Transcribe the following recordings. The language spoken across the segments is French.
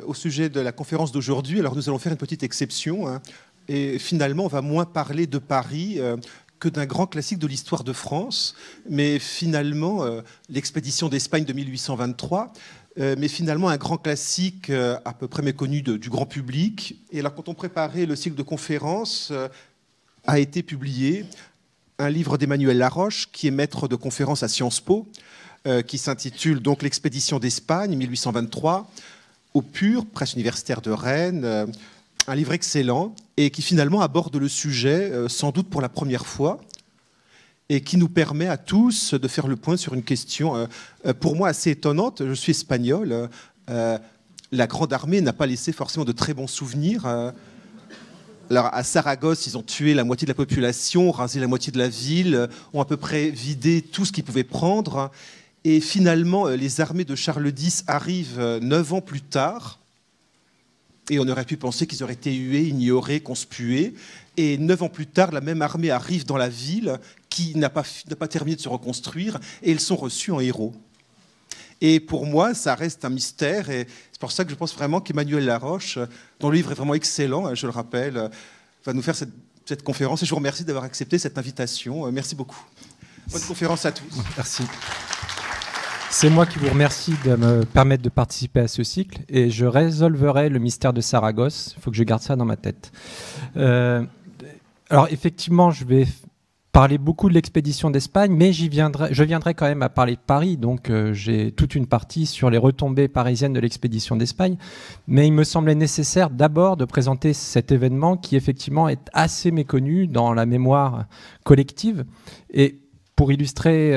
au sujet de la conférence d'aujourd'hui. Alors nous allons faire une petite exception, hein, et finalement on va moins parler de Paris que d'un grand classique de l'histoire de France, mais finalement l'expédition d'Espagne de 1823, mais finalement un grand classique à peu près méconnu du grand public. Et là, quand on préparait le cycle de conférences, a été publié un livre d'Emmanuel Laroche, qui est maître de conférences à Sciences Po, qui s'intitule donc L'expédition d'Espagne 1823, au Pur, presse universitaire de Rennes, un livre excellent et qui finalement aborde le sujet sans doute pour la première fois et qui nous permet à tous de faire le point sur une question pour moi assez étonnante. Je suis espagnol, la Grande Armée n'a pas laissé forcément de très bons souvenirs. Alors, à Saragosse, ils ont tué la moitié de la population, rasé la moitié de la ville, ont à peu près vidé tout ce qu'ils pouvaient prendre. Et finalement, les armées de Charles X arrivent 9 ans plus tard. Et on aurait pu penser qu'ils auraient été hués, ignorés, conspués. Et 9 ans plus tard, la même armée arrive dans la ville qui n'a pas terminé de se reconstruire. Et ils sont reçus en héros. Et pour moi, ça reste un mystère. Et c'est pour ça que je pense vraiment qu'Emmanuel Laroche, dont le livre est vraiment excellent, je le rappelle, va nous faire cette conférence. Et je vous remercie d'avoir accepté cette invitation. Merci beaucoup. Bonne conférence à tous. Merci. C'est moi qui vous remercie de me permettre de participer à ce cycle. Et je résolverai le mystère de Saragosse. Il faut que je garde ça dans ma tête. Alors effectivement, je vais parler beaucoup de l'expédition d'Espagne, mais je viendrai quand même à parler de Paris, donc j'ai toute une partie sur les retombées parisiennes de l'expédition d'Espagne, mais il me semblait nécessaire d'abord de présenter cet événement qui effectivement est assez méconnu dans la mémoire collective, et pour illustrer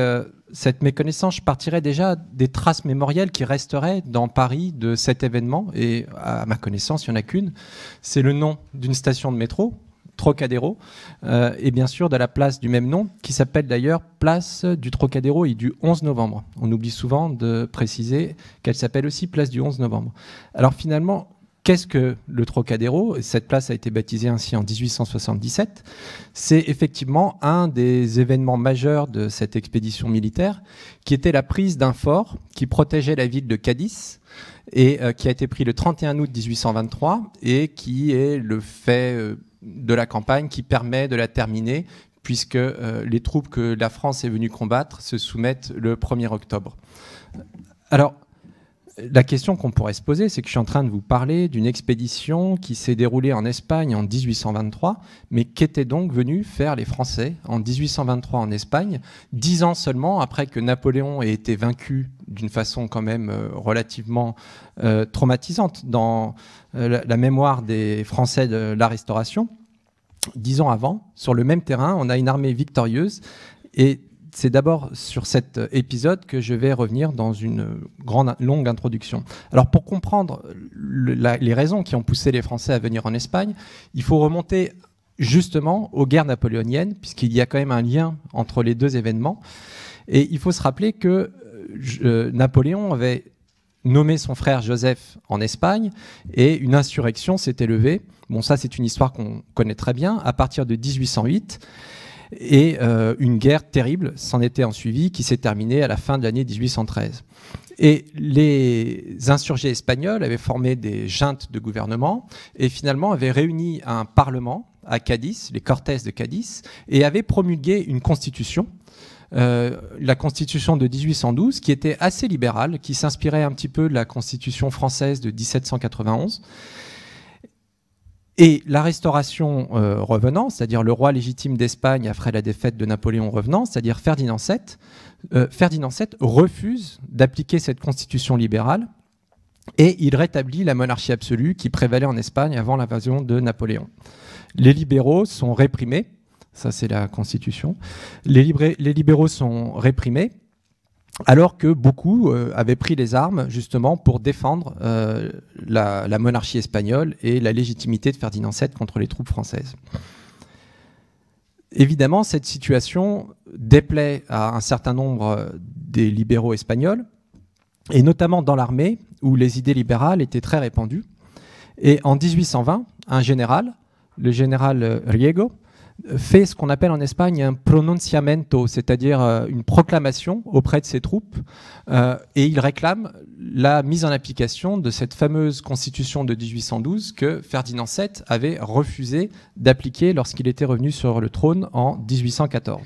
cette méconnaissance, je partirai déjà des traces mémorielles qui resteraient dans Paris de cet événement, et à ma connaissance, il n'y en a qu'une, c'est le nom d'une station de métro, Trocadéro, et bien sûr de la place du même nom, qui s'appelle d'ailleurs place du Trocadéro et du 11 novembre. On oublie souvent de préciser qu'elle s'appelle aussi place du 11 novembre. Alors finalement, qu'est-ce que le Trocadéro ? Cette place a été baptisée ainsi en 1877. C'est effectivement un des événements majeurs de cette expédition militaire, qui était la prise d'un fort qui protégeait la ville de Cadix, et qui a été pris le 31 août 1823, et qui est le fait de la campagne qui permet de la terminer, puisque les troupes que la France est venue combattre se soumettent le 1er octobre. Alors, la question qu'on pourrait se poser, c'est que je suis en train de vous parler d'une expédition qui s'est déroulée en Espagne en 1823, mais qu'étaient donc venus faire les Français en 1823 en Espagne, 10 ans seulement après que Napoléon ait été vaincu d'une façon quand même relativement traumatisante dans la mémoire des Français de la Restauration. 10 ans avant, sur le même terrain, on a une armée victorieuse, et c'est d'abord sur cet épisode que je vais revenir dans une longue introduction. Alors pour comprendre les raisons qui ont poussé les Français à venir en Espagne, il faut remonter justement aux guerres napoléoniennes, puisqu'il y a quand même un lien entre les deux événements. Et il faut se rappeler que Napoléon avait nommé son frère Joseph en Espagne, et une insurrection s'était levée. Bon, ça c'est une histoire qu'on connaît très bien, à partir de 1808, et une guerre terrible s'en était ensuivie, qui s'est terminée à la fin de l'année 1813. Et les insurgés espagnols avaient formé des juntes de gouvernement, et finalement avaient réuni un parlement à Cadix, les Cortés de Cadix, et avaient promulgué une constitution, la constitution de 1812, qui était assez libérale, qui s'inspirait un petit peu de la constitution française de 1791. Et la Restauration revenant, c'est-à-dire le roi légitime d'Espagne après la défaite de Napoléon revenant, c'est-à-dire Ferdinand VII refuse d'appliquer cette constitution libérale, et il rétablit la monarchie absolue qui prévalait en Espagne avant l'invasion de Napoléon. Les libéraux sont réprimés, ça c'est la constitution, les libéraux sont réprimés, alors que beaucoup avaient pris les armes justement pour défendre la monarchie espagnole et la légitimité de Ferdinand VII contre les troupes françaises. Évidemment, cette situation déplaît à un certain nombre des libéraux espagnols, et notamment dans l'armée, où les idées libérales étaient très répandues. Et en 1820, un général, le général Riego, fait ce qu'on appelle en Espagne un pronunciamento, c'est-à-dire une proclamation auprès de ses troupes, et il réclame la mise en application de cette fameuse constitution de 1812 que Ferdinand VII avait refusé d'appliquer lorsqu'il était revenu sur le trône en 1814.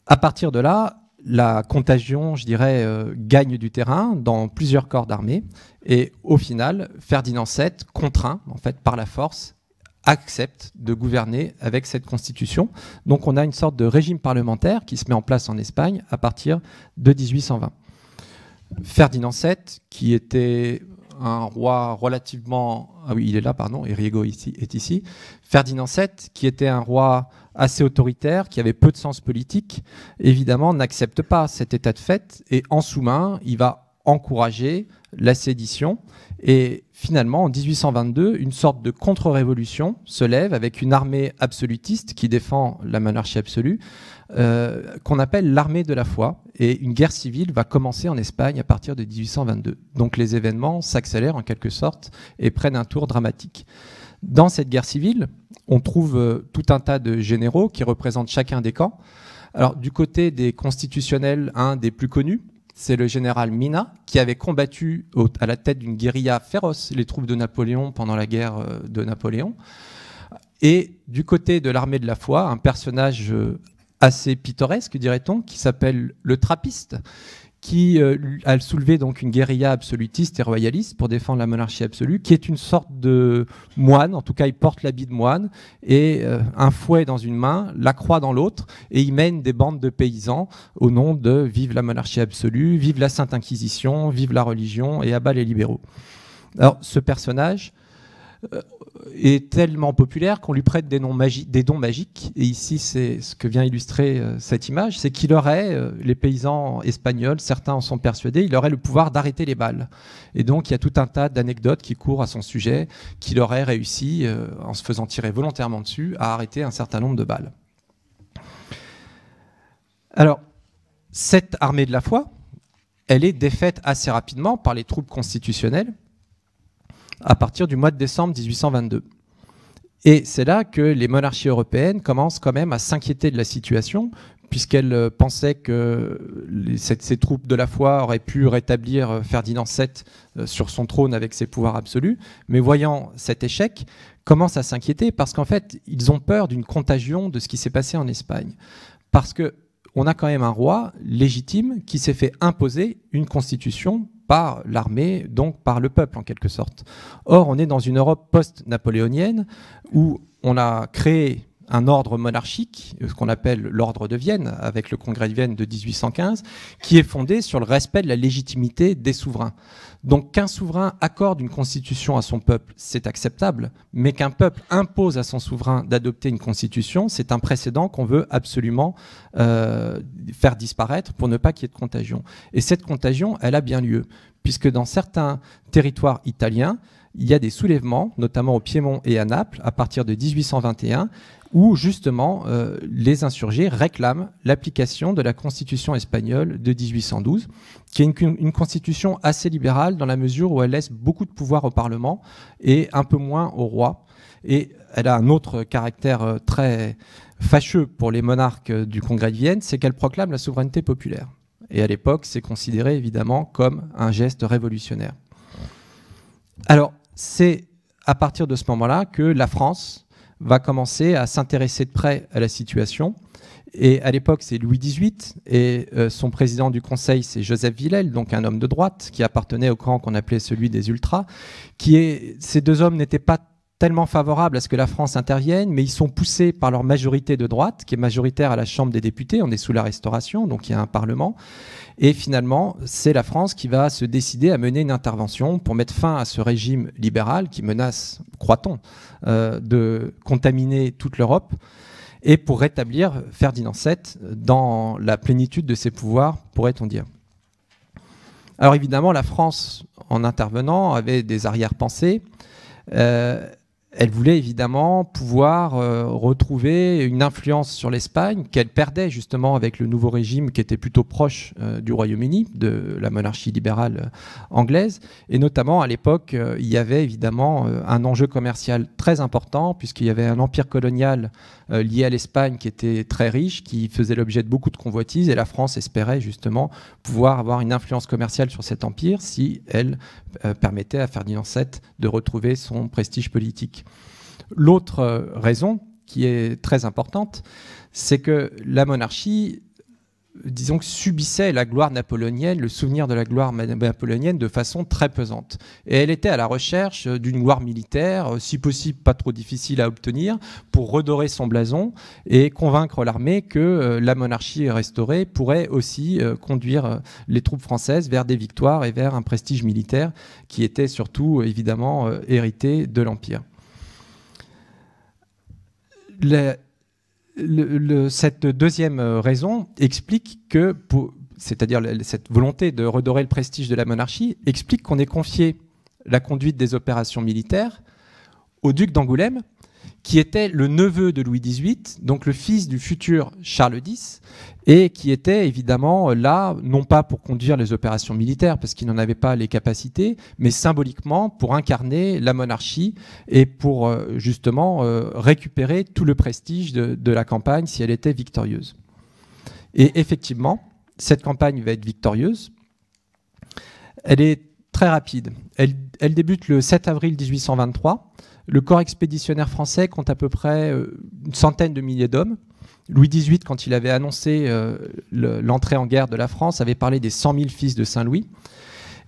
À partir de là, la contagion, je dirais, gagne du terrain dans plusieurs corps d'armée, et au final, Ferdinand VII, contraint en fait par la force, accepte de gouverner avec cette constitution. Donc on a une sorte de régime parlementaire qui se met en place en Espagne à partir de 1820. Ferdinand VII, qui était un roi relativement... Ah oui, il est là, pardon, Eriego est ici. Ferdinand VII, qui était un roi assez autoritaire, qui avait peu de sens politique, évidemment n'accepte pas cet état de fait, et en sous-main, il va encourager la sédition. Et finalement, en 1822, une sorte de contre-révolution se lève avec une armée absolutiste qui défend la monarchie absolue, qu'on appelle l'armée de la foi. Et une guerre civile va commencer en Espagne à partir de 1822. Donc les événements s'accélèrent en quelque sorte et prennent un tour dramatique. Dans cette guerre civile, on trouve tout un tas de généraux qui représentent chacun des camps. Alors du côté des constitutionnels, un des plus connus, c'est le général Mina, qui avait combattu à la tête d'une guérilla féroce les troupes de Napoléon pendant la guerre de Napoléon. Et du côté de l'armée de la foi, un personnage assez pittoresque, dirait-on, qui s'appelle le Trappiste, qui a soulevé donc une guérilla absolutiste et royaliste pour défendre la monarchie absolue, qui est une sorte de moine, en tout cas il porte l'habit de moine, et un fouet dans une main, la croix dans l'autre, et il mène des bandes de paysans au nom de « Vive la monarchie absolue »,« Vive la Sainte Inquisition »,« Vive la religion » et « Abat les libéraux ». Alors ce personnage est tellement populaire qu'on lui prête des dons magiques. Et ici, c'est ce que vient illustrer cette image, c'est qu'il aurait, les paysans espagnols, certains en sont persuadés, il aurait le pouvoir d'arrêter les balles. Et donc, il y a tout un tas d'anecdotes qui courent à son sujet, qu'il aurait réussi, en se faisant tirer volontairement dessus, à arrêter un certain nombre de balles. Alors, cette armée de la foi, elle est défaite assez rapidement par les troupes constitutionnelles, à partir du mois de décembre 1822. Et c'est là que les monarchies européennes commencent quand même à s'inquiéter de la situation, puisqu'elles pensaient que ces troupes de la foi auraient pu rétablir Ferdinand VII sur son trône avec ses pouvoirs absolus, mais voyant cet échec, commencent à s'inquiéter parce qu'en fait, ils ont peur d'une contagion de ce qui s'est passé en Espagne. Parce qu'on a quand même un roi légitime qui s'est fait imposer une constitution par l'armée, donc par le peuple en quelque sorte. Or, on est dans une Europe post-napoléonienne où on a créé un ordre monarchique, ce qu'on appelle l'ordre de Vienne, avec le congrès de Vienne de 1815, qui est fondé sur le respect de la légitimité des souverains. Donc qu'un souverain accorde une constitution à son peuple, c'est acceptable, mais qu'un peuple impose à son souverain d'adopter une constitution, c'est un précédent qu'on veut absolument faire disparaître pour ne pas qu'il y ait de contagion. Et cette contagion, elle a bien lieu, puisque dans certains territoires italiens, il y a des soulèvements, notamment au Piémont et à Naples, à partir de 1821, où justement les insurgés réclament l'application de la Constitution espagnole de 1812, qui est une constitution assez libérale dans la mesure où elle laisse beaucoup de pouvoir au Parlement et un peu moins au roi. Et elle a un autre caractère très fâcheux pour les monarques du Congrès de Vienne, c'est qu'elle proclame la souveraineté populaire. Et à l'époque, c'est considéré évidemment comme un geste révolutionnaire. Alors, c'est à partir de ce moment-là que la France va commencer à s'intéresser de près à la situation. Et à l'époque, c'est Louis XVIII, et son président du Conseil, c'est Joseph Villèle, donc un homme de droite, qui appartenait au camp qu'on appelait celui des ultras. Ces deux hommes n'étaient pas tellement favorables à ce que la France intervienne, mais ils sont poussés par leur majorité de droite, qui est majoritaire à la Chambre des députés. On est sous la Restauration, donc il y a un Parlement. Et finalement, c'est la France qui va se décider à mener une intervention pour mettre fin à ce régime libéral qui menace, croit-on, de contaminer toute l'Europe, et pour rétablir Ferdinand VII dans la plénitude de ses pouvoirs, pourrait-on dire. Alors évidemment, la France, en intervenant, avait des arrière-pensées. elle voulait évidemment pouvoir retrouver une influence sur l'Espagne qu'elle perdait justement avec le nouveau régime qui était plutôt proche du Royaume-Uni, de la monarchie libérale anglaise. Et notamment à l'époque, il y avait évidemment un enjeu commercial très important puisqu'il y avait un empire colonial lié à l'Espagne qui était très riche, qui faisait l'objet de beaucoup de convoitises, et la France espérait justement pouvoir avoir une influence commerciale sur cet empire si elle permettait à Ferdinand VII de retrouver son prestige politique. L'autre raison, qui est très importante, c'est que la monarchie, disons que subissait la gloire napoléonienne, le souvenir de la gloire napoléonienne de façon très pesante. Et elle était à la recherche d'une gloire militaire, si possible pas trop difficile à obtenir, pour redorer son blason et convaincre l'armée que la monarchie restaurée pourrait aussi conduire les troupes françaises vers des victoires et vers un prestige militaire qui était surtout évidemment hérité de l'Empire. Cette deuxième raison explique que, c'est-à-dire cette volonté de redorer le prestige de la monarchie, explique qu'on ait confié la conduite des opérations militaires au duc d'Angoulême, qui était le neveu de Louis XVIII, donc le fils du futur Charles X, et qui était évidemment là, non pas pour conduire les opérations militaires, parce qu'il n'en avait pas les capacités, mais symboliquement pour incarner la monarchie et pour justement récupérer tout le prestige de la campagne si elle était victorieuse. Et effectivement, cette campagne va être victorieuse. Elle est très rapide. Elle débute le 7 avril 1823. Le corps expéditionnaire français compte à peu près une centaine de milliers d'hommes. Louis XVIII, quand il avait annoncé l'entrée en guerre de la France, avait parlé des 100 000 fils de Saint-Louis.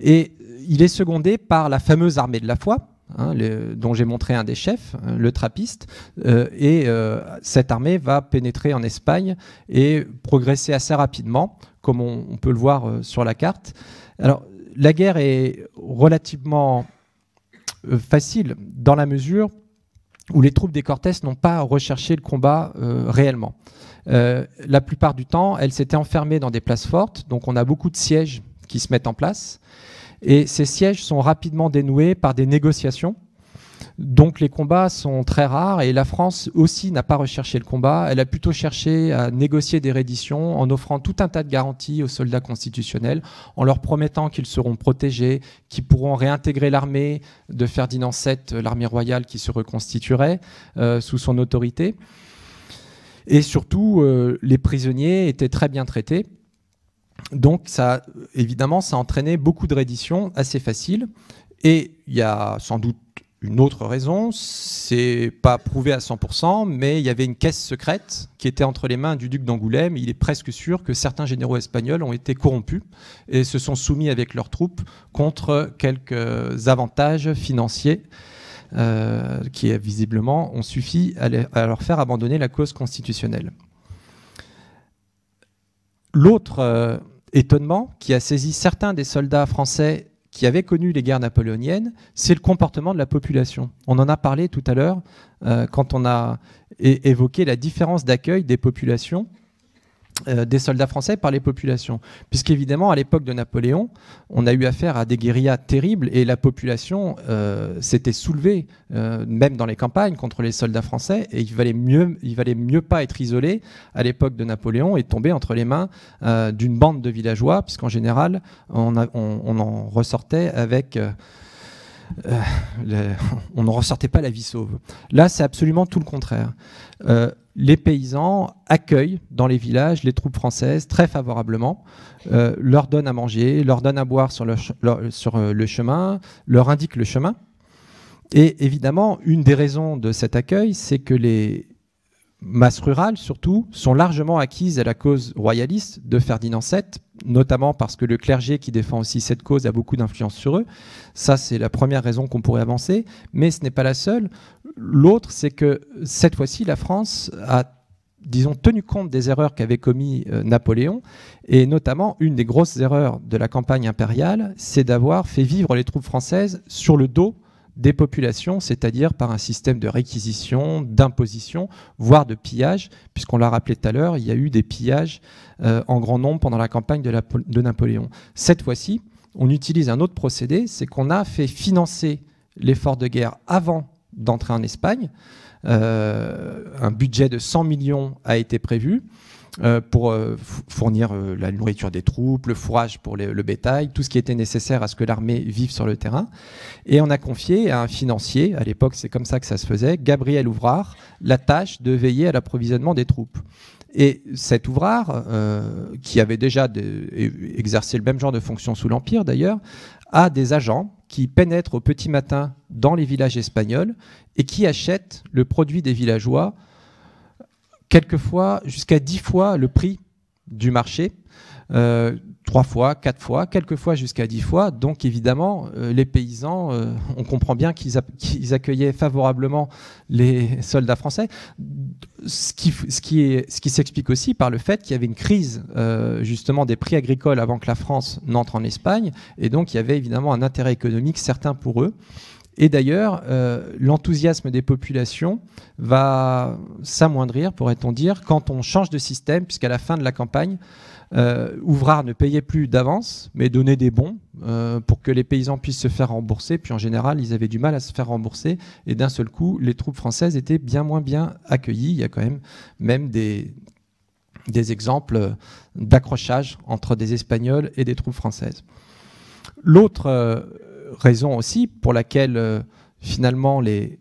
Et il est secondé par la fameuse armée de la foi, dont j'ai montré un des chefs, le trappiste. Cette armée va pénétrer en Espagne et progresser assez rapidement, comme on peut le voir sur la carte. Alors, la guerre est relativement facile dans la mesure où les troupes des Cortés n'ont pas recherché le combat réellement. La plupart du temps, elles s'étaient enfermées dans des places fortes, donc on a beaucoup de sièges qui se mettent en place, et ces sièges sont rapidement dénoués par des négociations. Donc les combats sont très rares et la France aussi n'a pas recherché le combat. Elle a plutôt cherché à négocier des redditions en offrant tout un tas de garanties aux soldats constitutionnels, en leur promettant qu'ils seront protégés, qu'ils pourront réintégrer l'armée de Ferdinand VII, l'armée royale qui se reconstituerait sous son autorité. Et surtout, les prisonniers étaient très bien traités. Donc évidemment, ça a entraîné beaucoup de redditions assez faciles. Et il y a sans doute une autre raison, c'est pas prouvé à 100%, mais il y avait une caisse secrète qui était entre les mains du duc d'Angoulême. Il est presque sûr que certains généraux espagnols ont été corrompus et se sont soumis avec leurs troupes contre quelques avantages financiers qui visiblement ont suffi à leur faire abandonner la cause constitutionnelle. L'autre étonnement qui a saisi certains des soldats français qui avaient connu les guerres napoléoniennes, c'est le comportement de la population. On en a parlé tout à l'heure quand on a évoqué la différence d'accueil des populations, des soldats français par les populations. Puisqu'évidemment, à l'époque de Napoléon, on a eu affaire à des guérillas terribles et la population s'était soulevée, même dans les campagnes, contre les soldats français. Et il valait mieux pas être isolé à l'époque de Napoléon et tomber entre les mains d'une bande de villageois, puisqu'en général, on en ressortait avec... on ne ressortait pas la vie sauve. Là, c'est absolument tout le contraire. Les paysans accueillent dans les villages les troupes françaises très favorablement, leur donnent à manger, leur donnent à boire sur le chemin, leur indiquent le chemin. Et évidemment, une des raisons de cet accueil, c'est que les masses rurales, surtout, sont largement acquises à la cause royaliste de Ferdinand VII, notamment parce que le clergé qui défend aussi cette cause a beaucoup d'influence sur eux. Ça, c'est la première raison qu'on pourrait avancer, mais ce n'est pas la seule. L'autre, c'est que cette fois-ci, la France a, disons, tenu compte des erreurs qu'avait commis Napoléon, et notamment, une des grosses erreurs de la campagne impériale, c'est d'avoir fait vivre les troupes françaises sur le dos des populations, c'est-à-dire par un système de réquisition, d'imposition, voire de pillage, puisqu'on l'a rappelé tout à l'heure, il y a eu des pillages en grand nombre pendant la campagne de Napoléon. Cette fois-ci, on utilise un autre procédé, c'est qu'on a fait financer l'effort de guerre avant d'entrer en Espagne. Un budget de 100 millions a été prévu pour fournir la nourriture des troupes, le fourrage pour le bétail, tout ce qui était nécessaire à ce que l'armée vive sur le terrain. Et on a confié à un financier, à l'époque c'est comme ça que ça se faisait, Gabriel Ouvrard, la tâche de veiller à l'approvisionnement des troupes. Et cet Ouvrard, qui avait déjà exercé le même genre de fonction sous l'Empire d'ailleurs, a des agents qui pénètrent au petit matin dans les villages espagnols et qui achètent le produit des villageois quelquefois jusqu'à 10 fois le prix du marché, 3 fois, 4 fois, quelquefois jusqu'à 10 fois. Donc évidemment, les paysans, on comprend bien qu'ils accueillaient favorablement les soldats français, ce qui s'explique aussi par le fait qu'il y avait une crise justement des prix agricoles avant que la France n'entre en Espagne, et donc il y avait évidemment un intérêt économique certain pour eux. Et d'ailleurs, l'enthousiasme des populations va s'amoindrir, pourrait-on dire, quand on change de système, puisqu'à la fin de la campagne, Ouvrard ne payait plus d'avance, mais donnait des bons pour que les paysans puissent se faire rembourser. Puis en général, ils avaient du mal à se faire rembourser. Et d'un seul coup, les troupes françaises étaient bien moins bien accueillies. Il y a quand même des exemples d'accrochage entre des Espagnols et des troupes françaises. L'autre raison aussi pour laquelle finalement les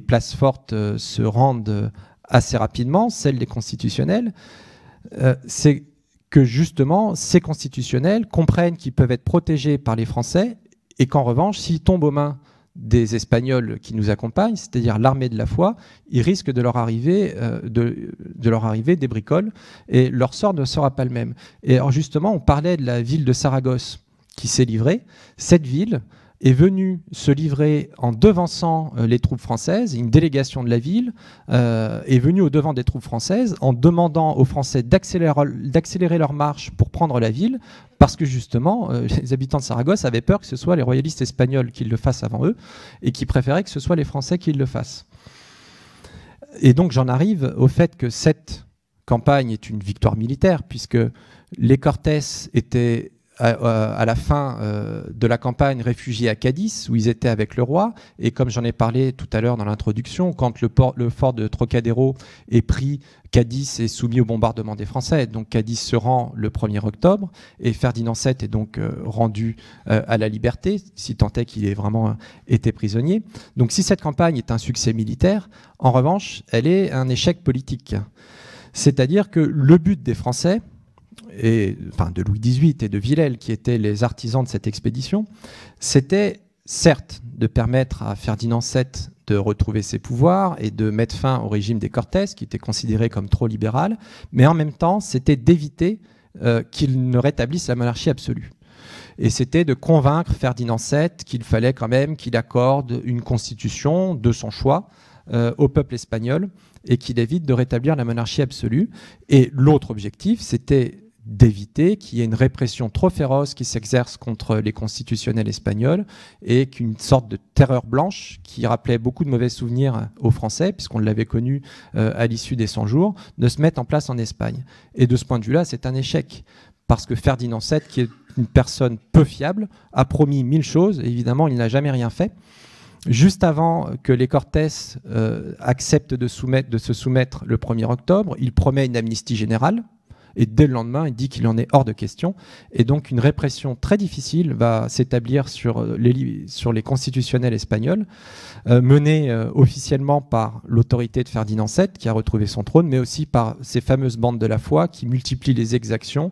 places fortes se rendent assez rapidement, celle des constitutionnels, c'est que justement ces constitutionnels comprennent qu'ils peuvent être protégés par les Français et qu'en revanche, s'ils tombent aux mains des Espagnols qui nous accompagnent, c'est-à-dire l'armée de la foi, il risque de leur arriver des bricoles et leur sort ne sera pas le même. Et alors justement, on parlait de la ville de Saragosse qui s'est livrée. Cette ville est venue se livrer en devançant les troupes françaises. Une délégation de la ville est venue au devant des troupes françaises en demandant aux Français d'accélérer leur marche pour prendre la ville, parce que justement, les habitants de Saragosse avaient peur que ce soit les royalistes espagnols qui le fassent avant eux, et qui préféraient que ce soit les Français qui le fassent. Et donc j'en arrive au fait que cette campagne est une victoire militaire, puisque les Cortés étaient à la fin de la campagne réfugiés à Cadiz, où ils étaient avec le roi. Et comme j'en ai parlé tout à l'heure dans l'introduction, quand le fort de Trocadéro est pris, Cadiz est soumis au bombardement des Français. Donc Cadiz se rend le 1er octobre et Ferdinand VII est donc rendu à la liberté, si tant est qu'il ait vraiment été prisonnier. Donc si cette campagne est un succès militaire, en revanche, elle est un échec politique. C'est-à-dire que le but des Français, de Louis XVIII et de Villèle, qui étaient les artisans de cette expédition, c'était certes de permettre à Ferdinand VII de retrouver ses pouvoirs et de mettre fin au régime des Cortés, qui était considéré comme trop libéral, mais en même temps, c'était d'éviter qu'il ne rétablisse la monarchie absolue. Et c'était de convaincre Ferdinand VII qu'il fallait quand même qu'il accorde une constitution de son choix au peuple espagnol et qu'il évite de rétablir la monarchie absolue. Et l'autre objectif, c'était d'éviter qu'il y ait une répression trop féroce qui s'exerce contre les constitutionnels espagnols et qu'une sorte de terreur blanche qui rappelait beaucoup de mauvais souvenirs aux Français, puisqu'on l'avait connu à l'issue des 100 jours, ne se mette en place en Espagne. Et de ce point de vue-là, c'est un échec, parce que Ferdinand VII, qui est une personne peu fiable, a promis 1000 choses, et évidemment, il n'a jamais rien fait. Juste avant que les Cortés acceptent de se soumettre le 1er octobre, il promet une amnistie générale, et dès le lendemain, il dit qu'il en est hors de question. Et donc une répression très difficile va s'établir sur les constitutionnels espagnols, menée officiellement par l'autorité de Ferdinand VII, qui a retrouvé son trône, mais aussi par ces fameuses bandes de la foi qui multiplient les exactions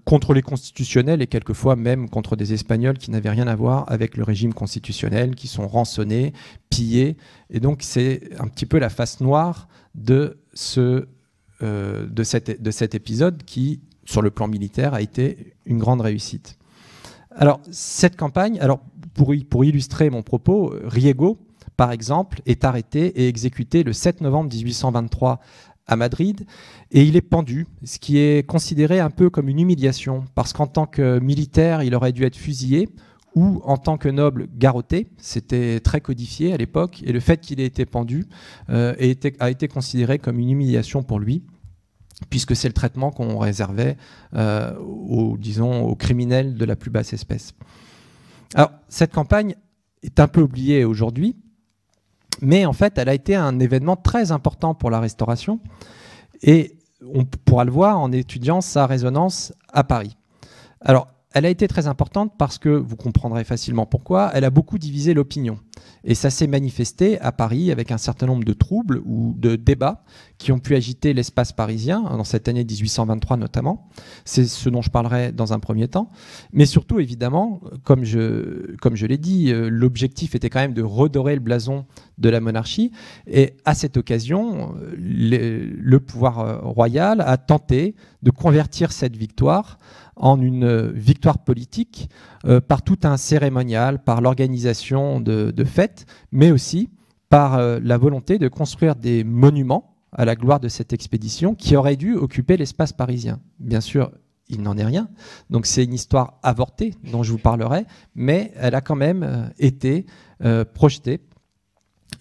contre les constitutionnels et quelquefois même contre des Espagnols qui n'avaient rien à voir avec le régime constitutionnel, qui sont rançonnés, pillés. Et donc c'est un petit peu la face noire de cet épisode qui, sur le plan militaire, a été une grande réussite. Alors, cette campagne, pour illustrer mon propos, Riego, par exemple, est arrêté et exécuté le 7 novembre 1823 à Madrid, et il est pendu, ce qui est considéré un peu comme une humiliation, parce qu'en tant que militaire, il aurait dû être fusillé, ou en tant que noble, garrotté. C'était très codifié à l'époque, et le fait qu'il ait été pendu a été considéré comme une humiliation pour lui, puisque c'est le traitement qu'on réservait aux criminels de la plus basse espèce. Alors, cette campagne est un peu oubliée aujourd'hui, mais en fait, elle a été un événement très important pour la Restauration, et on pourra le voir en étudiant sa résonance à Paris. Alors, elle a été très importante parce que, vous comprendrez facilement pourquoi, elle a beaucoup divisé l'opinion. Et ça s'est manifesté à Paris avec un certain nombre de troubles ou de débats qui ont pu agiter l'espace parisien, dans cette année 1823 notamment. C'est ce dont je parlerai dans un premier temps. Mais surtout, évidemment, comme je l'ai dit, l'objectif était quand même de redorer le blason de la monarchie. Et à cette occasion, le pouvoir royal a tenté de convertir cette victoire en une victoire politique par tout un cérémonial, par l'organisation de fêtes, mais aussi par la volonté de construire des monuments à la gloire de cette expédition qui auraient dû occuper l'espace parisien. Bien sûr, il n'en est rien. Donc c'est une histoire avortée dont je vous parlerai, mais elle a quand même été projetée.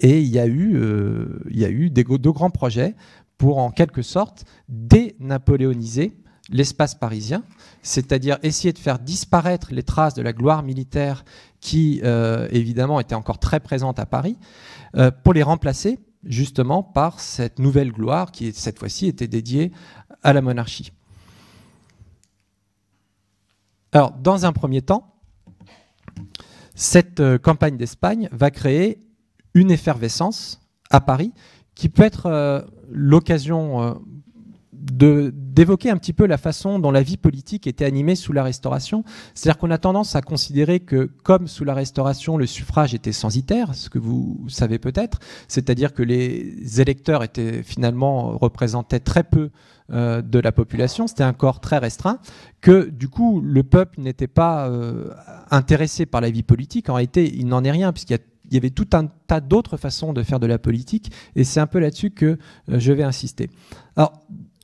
Et il y a eu de grands projets pour, en quelque sorte, dénapoléoniser l'espace parisien, c'est-à-dire essayer de faire disparaître les traces de la gloire militaire qui, évidemment, était encore très présente à Paris, pour les remplacer justement par cette nouvelle gloire qui, cette fois-ci, était dédiée à la monarchie. Alors, dans un premier temps, cette campagne d'Espagne va créer une effervescence à Paris qui peut être l'occasion d'évoquer un petit peu la façon dont la vie politique était animée sous la Restauration. C'est-à-dire qu'on a tendance à considérer que, comme sous la Restauration, le suffrage était censitaire, ce que vous savez peut-être, c'est-à-dire que les électeurs représentaient très peu de la population, c'était un corps très restreint, que du coup le peuple n'était pas intéressé par la vie politique. En réalité, il n'en est rien, puisqu'il y avait tout un tas d'autres façons de faire de la politique, et c'est un peu là-dessus que je vais insister. Alors,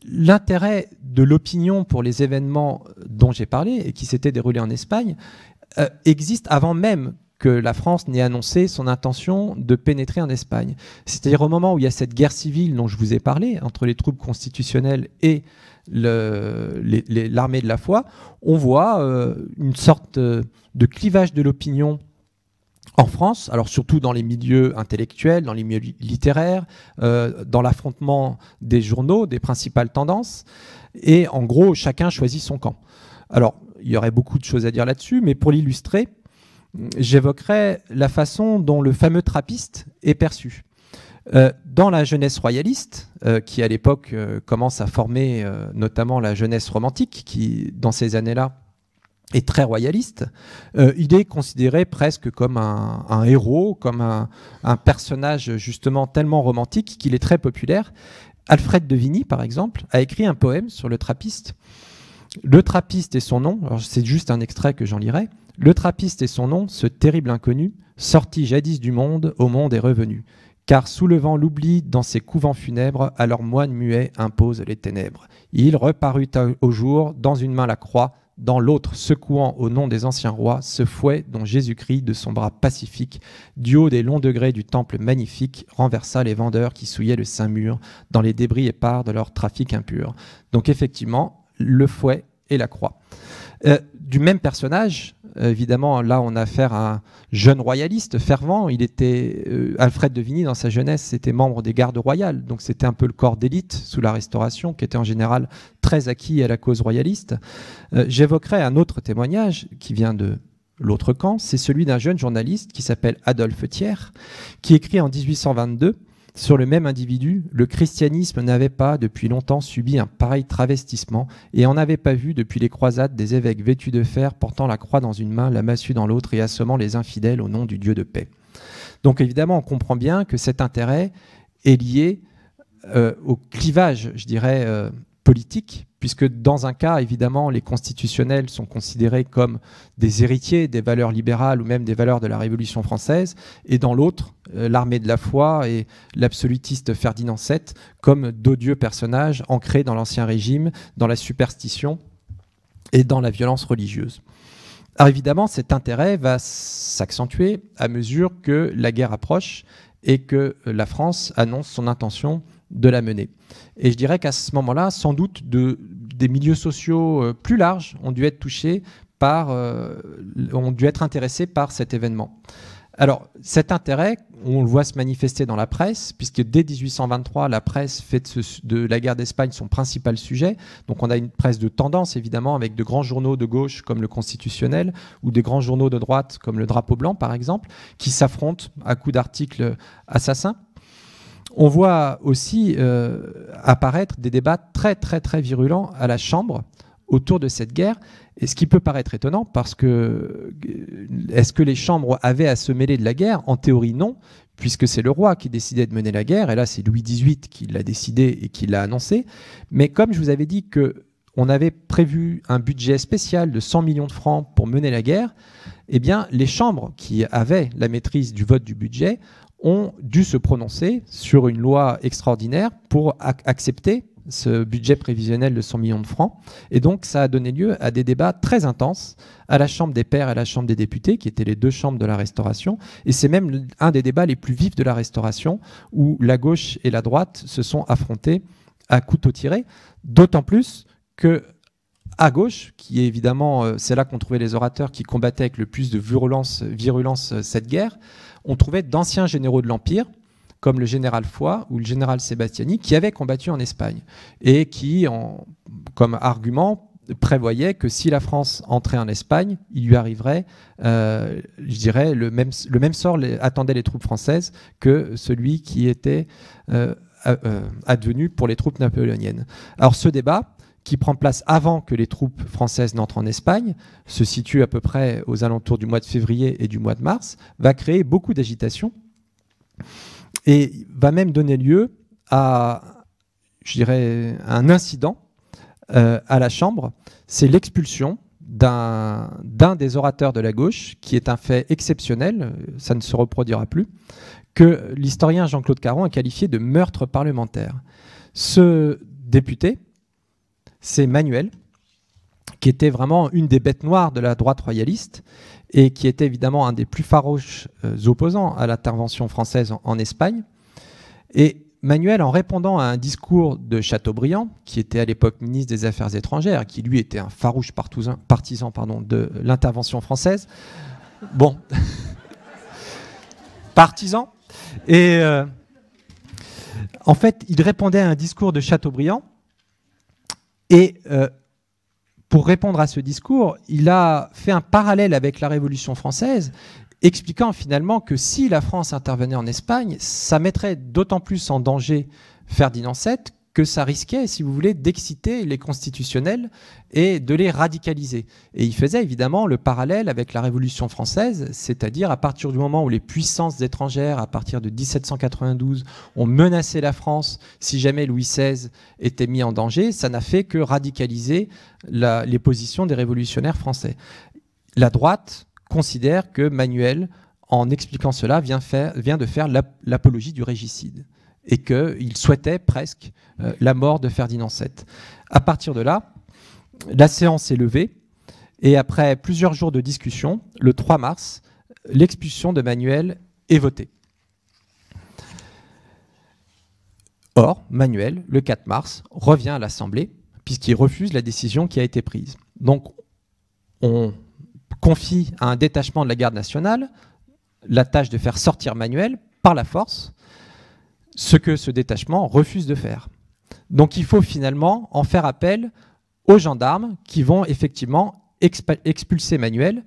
l'intérêt de l'opinion pour les événements dont j'ai parlé et qui s'étaient déroulés en Espagne existe avant même que la France n'ait annoncé son intention de pénétrer en Espagne. C'est-à-dire au moment où il y a cette guerre civile dont je vous ai parlé, entre les troupes constitutionnelles et l'armée de la foi, on voit une sorte de clivage de l'opinion en France, alors surtout dans les milieux intellectuels, dans les milieux littéraires, dans l'affrontement des journaux, des principales tendances, et en gros, chacun choisit son camp. Alors, il y aurait beaucoup de choses à dire là-dessus, mais pour l'illustrer, j'évoquerai la façon dont le fameux trappiste est perçu. Dans la jeunesse royaliste, qui à l'époque commence à former notamment la jeunesse romantique, qui dans ces années-là est très royaliste, il est considéré presque comme un héros, comme un personnage justement tellement romantique qu'il est très populaire. Alfred de Vigny, par exemple, a écrit un poème sur le trappiste. Le trappiste et son nom, alors c'est juste un extrait que j'en lirai. Le trappiste et son nom, ce terrible inconnu, sorti jadis du monde, au monde est revenu. Car soulevant l'oubli dans ses couvents funèbres, à leurs moines muets impose les ténèbres. Il reparut au jour, dans une main la croix, dans l'autre secouant au nom des anciens rois ce fouet dont Jésus-Christ de son bras pacifique, du haut des longs degrés du temple magnifique, renversa les vendeurs qui souillaient le saint mur dans les débris épars de leur trafic impur. Donc effectivement, le fouet et la croix. Du même personnage, évidemment, là on a affaire à un jeune royaliste fervent. Il était Alfred de Vigny dans sa jeunesse, était membre des gardes royales, donc c'était un peu le corps d'élite sous la Restauration, qui était en général très acquis à la cause royaliste. J'évoquerai un autre témoignage qui vient de l'autre camp, c'est celui d'un jeune journaliste qui s'appelle Adolphe Thiers, qui écrit en 1822 sur le même individu: le christianisme n'avait pas depuis longtemps subi un pareil travestissement et on n'avait pas vu depuis les croisades des évêques vêtus de fer portant la croix dans une main, la massue dans l'autre et assommant les infidèles au nom du Dieu de paix. Donc évidemment, on comprend bien que cet intérêt est lié au clivage, je dirais, politique, puisque dans un cas, évidemment, les constitutionnels sont considérés comme des héritiers des valeurs libérales ou même des valeurs de la Révolution française, et dans l'autre, l'armée de la foi et l'absolutiste Ferdinand VII comme d'odieux personnages ancrés dans l'Ancien Régime, dans la superstition et dans la violence religieuse. Alors évidemment, cet intérêt va s'accentuer à mesure que la guerre approche et que la France annonce son intention de la mener. Et je dirais qu'à ce moment-là, sans doute, des milieux sociaux plus larges ont dû être touchés ont dû être intéressés par cet événement. Alors, cet intérêt, on le voit se manifester dans la presse, puisque dès 1823, la presse fait de la guerre d'Espagne son principal sujet. Donc on a une presse de tendance, évidemment, avec de grands journaux de gauche, comme le Constitutionnel, ou des grands journaux de droite, comme le Drapeau blanc, par exemple, qui s'affrontent à coups d'articles assassins. On voit aussi apparaître des débats très, très, très virulents à la Chambre autour de cette guerre. Et ce qui peut paraître étonnant, parce que est-ce que les chambres avaient à se mêler de la guerre? En théorie, non, puisque c'est le roi qui décidait de mener la guerre, et là c'est Louis XVIII qui l'a décidé et qui l'a annoncé. Mais comme je vous avais dit qu'on avait prévu un budget spécial de 100 millions de francs pour mener la guerre, eh bien les chambres qui avaient la maîtrise du vote du budget ont dû se prononcer sur une loi extraordinaire pour accepter ce budget prévisionnel de 100 millions de francs. Et donc, ça a donné lieu à des débats très intenses à la Chambre des Pairs et à la Chambre des députés, qui étaient les deux chambres de la Restauration. Et c'est même un des débats les plus vifs de la Restauration, où la gauche et la droite se sont affrontés à couteau tiré. D'autant plus que à gauche, qui est évidemment, c'est là qu'on trouvait les orateurs qui combattaient avec le plus de virulence cette guerre, on trouvait d'anciens généraux de l'Empire, comme le général Foy ou le général Sébastiani, qui avaient combattu en Espagne et qui, comme argument, prévoyaient que si la France entrait en Espagne, il lui arriverait, je dirais, le même sort attendait les troupes françaises que celui qui était advenu pour les troupes napoléoniennes. Alors ce débat, qui prend place avant que les troupes françaises n'entrent en Espagne, se situe à peu près aux alentours du mois de février et du mois de mars, va créer beaucoup d'agitation et va même donner lieu à, je dirais, un incident à la Chambre. C'est l'expulsion d'un des orateurs de la gauche, qui est un fait exceptionnel, ça ne se reproduira plus, que l'historien Jean-Claude Caron a qualifié de meurtre parlementaire. Ce député, c'est Manuel, qui était vraiment une des bêtes noires de la droite royaliste et qui était évidemment un des plus farouches opposants à l'intervention française en Espagne. Et Manuel, en répondant à un discours de Chateaubriand, qui était à l'époque ministre des Affaires étrangères, qui lui était un farouche partisan de l'intervention française, bon, partisan, et en fait, il répondait à un discours de Chateaubriand, et pour répondre à ce discours, il a fait un parallèle avec la Révolution française, expliquant finalement que si la France intervenait en Espagne, ça mettrait d'autant plus en danger Ferdinand VII que ça risquait, si vous voulez, d'exciter les constitutionnels et de les radicaliser. Et il faisait évidemment le parallèle avec la Révolution française, c'est-à-dire à partir du moment où les puissances étrangères, à partir de 1792, ont menacé la France, si jamais Louis XVI était mis en danger, ça n'a fait que radicaliser les positions des révolutionnaires français. La droite considère que Manuel, en expliquant cela, vient de faire l'apologie du régicide et qu'il souhaitait presque la mort de Ferdinand VII. À partir de là, la séance est levée et après plusieurs jours de discussion, le 3 mars, l'expulsion de Manuel est votée. Or, Manuel, le 4 mars, revient à l'Assemblée puisqu'il refuse la décision qui a été prise. Donc, on confie à un détachement de la garde nationale la tâche de faire sortir Manuel par la force, ce que ce détachement refuse de faire. Donc il faut finalement en faire appel aux gendarmes qui vont effectivement expulser Manuel,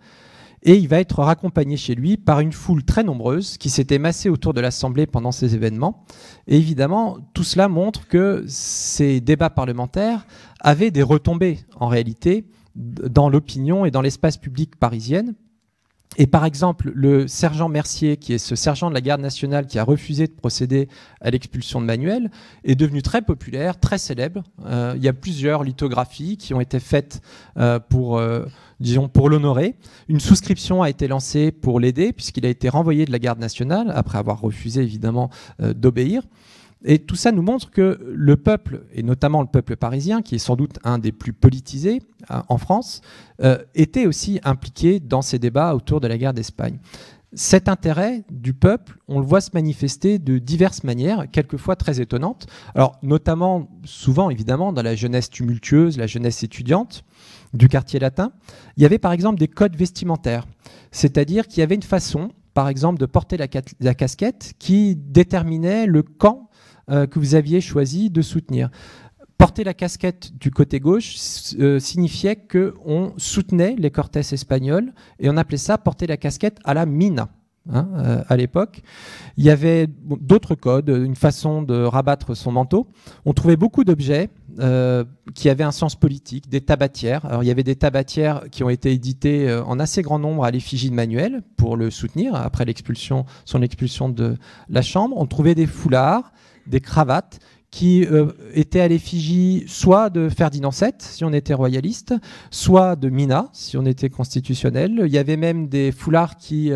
et il va être raccompagné chez lui par une foule très nombreuse qui s'était massée autour de l'Assemblée pendant ces événements. Et évidemment, tout cela montre que ces débats parlementaires avaient des retombées en réalité dans l'opinion et dans l'espace public parisienne. Et par exemple, le sergent Mercier, qui est ce sergent de la garde nationale qui a refusé de procéder à l'expulsion de Manuel, est devenu très populaire, très célèbre. Il y a plusieurs lithographies qui ont été faites pour l'honorer. Une souscription a été lancée pour l'aider, puisqu'il a été renvoyé de la garde nationale, après avoir refusé évidemment d'obéir. Et tout ça nous montre que le peuple, et notamment le peuple parisien, qui est sans doute un des plus politisés en France, était aussi impliqué dans ces débats autour de la guerre d'Espagne. Cet intérêt du peuple, on le voit se manifester de diverses manières, quelquefois très étonnantes. Alors, notamment, souvent évidemment, dans la jeunesse tumultueuse, la jeunesse étudiante du quartier latin, il y avait par exemple des codes vestimentaires, c'est-à-dire qu'il y avait une façon par exemple, de porter la casquette qui déterminait le camp que vous aviez choisi de soutenir. Porter la casquette du côté gauche signifiait qu'on soutenait les Cortés espagnols et on appelait ça porter la casquette à la mina. À l'époque, il y avait d'autres codes, une façon de rabattre son manteau. On trouvait beaucoup d'objets qui avaient un sens politique, des tabatières. Alors, il y avait des tabatières qui ont été éditées en assez grand nombre à l'effigie de Manuel pour le soutenir après son expulsion de la Chambre. On trouvait des foulards, des cravates qui étaient à l'effigie soit de Ferdinand VII, si on était royaliste, soit de Mina, si on était constitutionnel. Il y avait même des foulards qui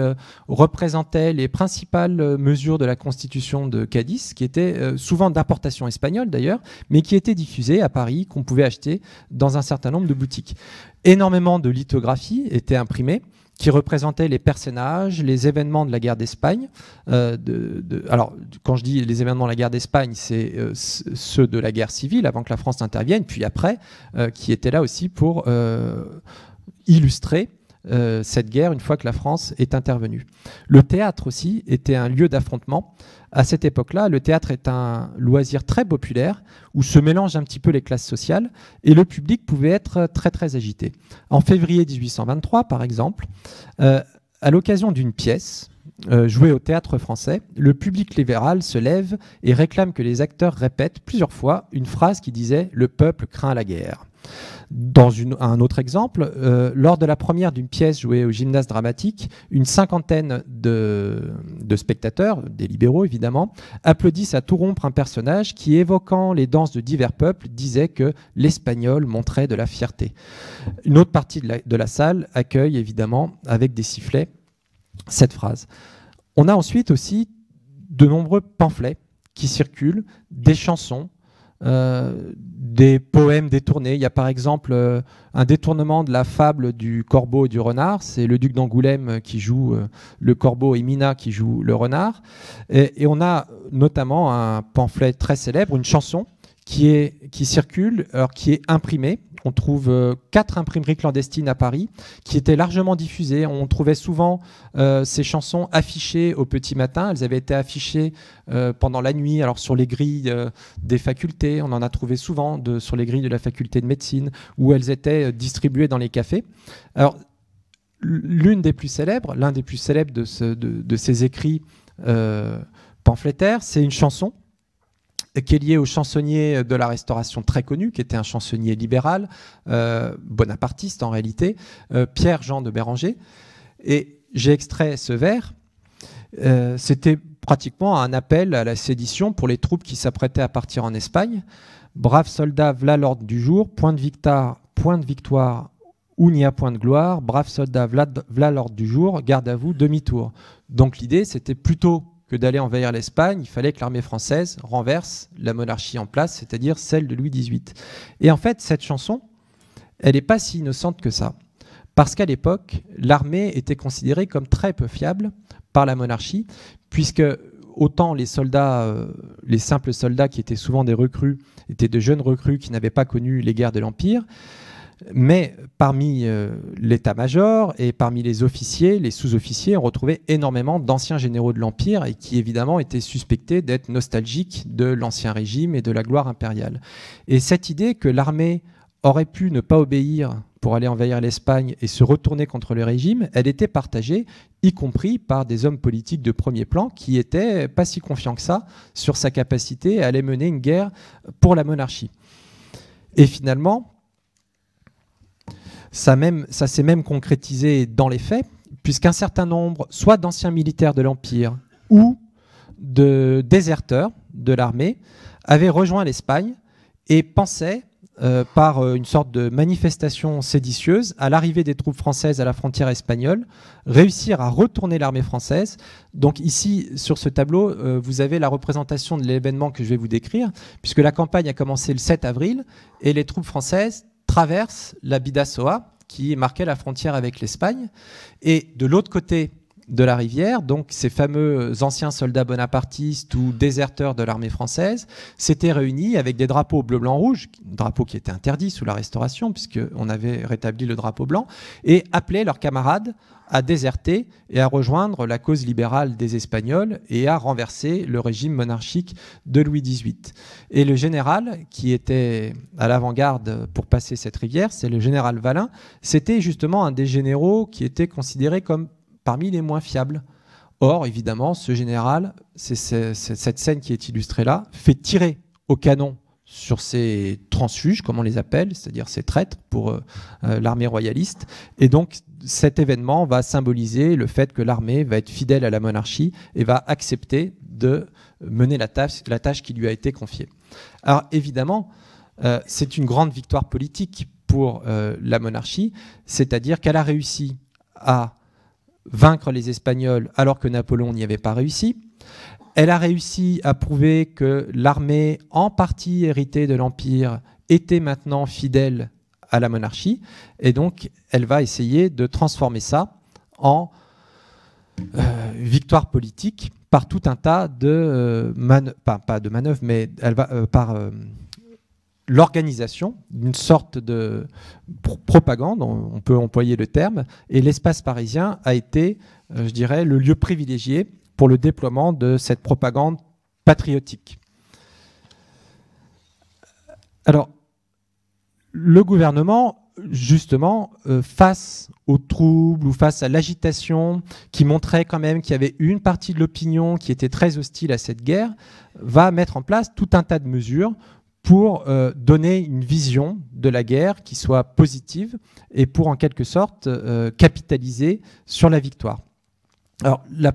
représentaient les principales mesures de la Constitution de Cadiz, qui étaient souvent d'importation espagnole d'ailleurs, mais qui étaient diffusés à Paris, qu'on pouvait acheter dans un certain nombre de boutiques. Énormément de lithographies étaient imprimées, qui représentaient les personnages, les événements de la guerre d'Espagne. Alors, quand je dis les événements de la guerre d'Espagne, c'est ceux de la guerre civile, avant que la France n'intervienne, puis après, qui étaient là aussi pour illustrer cette guerre une fois que la France est intervenue. Le théâtre aussi était un lieu d'affrontement. À cette époque-là, le théâtre est un loisir très populaire où se mélangent un petit peu les classes sociales et le public pouvait être très très agité. En février 1823, par exemple, à l'occasion d'une pièce jouée au Théâtre Français, le public libéral se lève et réclame que les acteurs répètent plusieurs fois une phrase qui disait « Le peuple craint la guerre ». Dans un autre exemple, lors de la première d'une pièce jouée au Gymnase dramatique, une cinquantaine de spectateurs, des libéraux évidemment, applaudissent à tout rompre un personnage qui, évoquant les danses de divers peuples, disait que l'Espagnol montrait de la fierté. Une autre partie de la salle accueille évidemment, avec des sifflets, cette phrase. On a ensuite aussi de nombreux pamphlets qui circulent, des chansons, des poèmes détournés. Il y a par exemple un détournement de la fable du corbeau et du renard. C'est le duc d'Angoulême qui joue le corbeau et Mina qui joue le renard. Et on a notamment un pamphlet très célèbre, une chanson qui circule, alors qui est imprimée. On trouve 4 imprimeries clandestines à Paris qui étaient largement diffusées. On trouvait souvent ces chansons affichées au petit matin. Elles avaient été affichées pendant la nuit, alors sur les grilles des facultés. On en a trouvé souvent sur les grilles de la faculté de médecine où elles étaient distribuées dans les cafés. Alors, l'un des plus célèbres de ces écrits pamphlétaires, c'est une chanson qui est lié au chansonnier de la Restauration très connu, qui était un chansonnier libéral, bonapartiste en réalité, Pierre-Jean de Béranger. Et j'ai extrait ce vers. C'était pratiquement un appel à la sédition pour les troupes qui s'apprêtaient à partir en Espagne. Braves soldats, v'là l'ordre du jour, point de victoire, où n'y a point de gloire, braves soldats, v'là l'ordre du jour, garde à vous, demi-tour. Donc l'idée, c'était plutôt que d'aller envahir l'Espagne, il fallait que l'armée française renverse la monarchie en place, c'est-à-dire celle de Louis XVIII. Et en fait, cette chanson, elle n'est pas si innocente que ça. Parce qu'à l'époque, l'armée était considérée comme très peu fiable par la monarchie, puisque autant les soldats, les simples soldats qui étaient souvent des recrues, étaient de jeunes recrues qui n'avaient pas connu les guerres de l'Empire, mais parmi l'état-major et parmi les officiers, les sous-officiers, on retrouvait énormément d'anciens généraux de l'Empire et qui évidemment étaient suspectés d'être nostalgiques de l'Ancien Régime et de la gloire impériale. Et cette idée que l'armée aurait pu ne pas obéir pour aller envahir l'Espagne et se retourner contre le régime, elle était partagée, y compris par des hommes politiques de premier plan qui étaient pas si confiants que ça sur sa capacité à aller mener une guerre pour la monarchie. Et finalement, ça s'est même concrétisé dans les faits, puisqu'un certain nombre, soit d'anciens militaires de l'Empire ou de déserteurs de l'armée, avaient rejoint l'Espagne et pensaient, par une sorte de manifestation séditieuse, à l'arrivée des troupes françaises à la frontière espagnole, réussir à retourner l'armée française. Donc ici, sur ce tableau, vous avez la représentation de l'événement que je vais vous décrire, puisque la campagne a commencé le 7 avril et les troupes françaises traverse la Bidasoa, qui marquait la frontière avec l'Espagne. Et de l'autre côté de la rivière, donc ces fameux anciens soldats bonapartistes ou déserteurs de l'armée française, s'étaient réunis avec des drapeaux bleu, blanc, rouge, drapeaux qui étaient interdits sous la Restauration, puisqu'on avait rétabli le drapeau blanc, et appelaient leurs camarades à déserter et à rejoindre la cause libérale des Espagnols et à renverser le régime monarchique de Louis XVIII. Et le général qui était à l'avant-garde pour passer cette rivière, c'est le général Valin. C'était justement un des généraux qui était considéré comme parmi les moins fiables. Or, évidemment, ce général, c'est cette scène qui est illustrée là, fait tirer au canon sur ces transfuges, comme on les appelle, c'est-à-dire ces traîtres pour l'armée royaliste. Et donc, cet événement va symboliser le fait que l'armée va être fidèle à la monarchie et va accepter de mener la tâche qui lui a été confiée. Alors, évidemment, c'est une grande victoire politique pour la monarchie, c'est-à-dire qu'elle a réussi à vaincre les Espagnols alors que Napoléon n'y avait pas réussi. Elle a réussi à prouver que l'armée, en partie héritée de l'Empire, était maintenant fidèle à la monarchie. Et donc, elle va essayer de transformer ça en victoire politique par tout un tas de pas de manœuvres, mais elle va par l'organisation d'une sorte de propagande, on peut employer le terme, et l'espace parisien a été, je dirais, le lieu privilégié pour le déploiement de cette propagande patriotique. Alors, le gouvernement, justement, face aux troubles ou face à l'agitation qui montrait quand même qu'il y avait une partie de l'opinion qui était très hostile à cette guerre, va mettre en place tout un tas de mesures pour donner une vision de la guerre qui soit positive et pour, en quelque sorte, capitaliser sur la victoire. Alors, le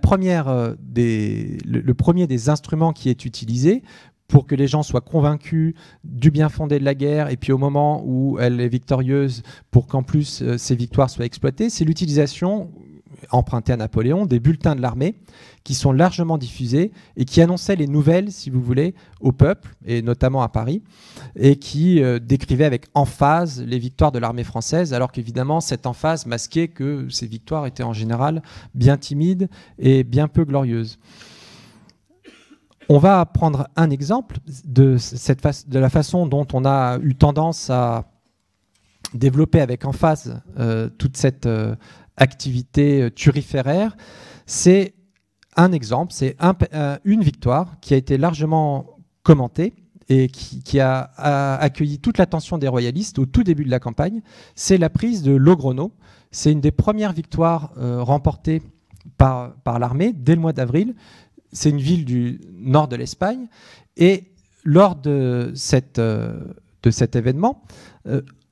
premier des instruments qui est utilisé pour que les gens soient convaincus du bien fondé de la guerre et puis au moment où elle est victorieuse, pour qu'en plus ces victoires soient exploitées, c'est l'utilisation, empruntée à Napoléon, des bulletins de l'armée qui sont largement diffusés et qui annonçaient les nouvelles, si vous voulez, au peuple, et notamment à Paris, et qui décrivaient avec emphase les victoires de l'armée française, alors qu'évidemment, cette emphase masquait que ces victoires étaient en général bien timides et bien peu glorieuses. On va prendre un exemple de la façon dont on a eu tendance à développer avec emphase toute cette activité turiféraire. C'est un exemple, c'est une victoire qui a été largement commentée et qui a accueilli toute l'attention des royalistes au tout début de la campagne. C'est la prise de Logroño. C'est une des premières victoires remportées par l'armée dès le mois d'avril. C'est une ville du nord de l'Espagne. Et lors de cet événement,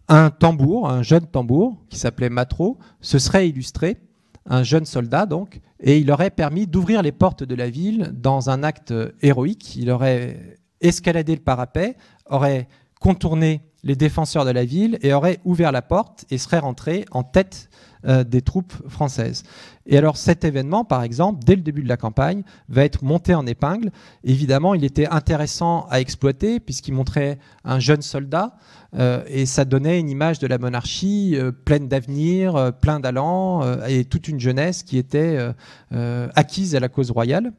un jeune tambour, qui s'appelait Matro, se serait illustré, un jeune soldat donc, et il aurait permis d'ouvrir les portes de la ville dans un acte héroïque. Il aurait escaladé le parapet, aurait contourné les défenseurs de la ville et aurait ouvert la porte et serait rentré en tête des troupes françaises. Et alors cet événement, par exemple, dès le début de la campagne, va être monté en épingle. Évidemment, il était intéressant à exploiter puisqu'il montrait un jeune soldat et ça donnait une image de la monarchie pleine d'avenir, plein d'allant et toute une jeunesse qui était acquise à la cause royale.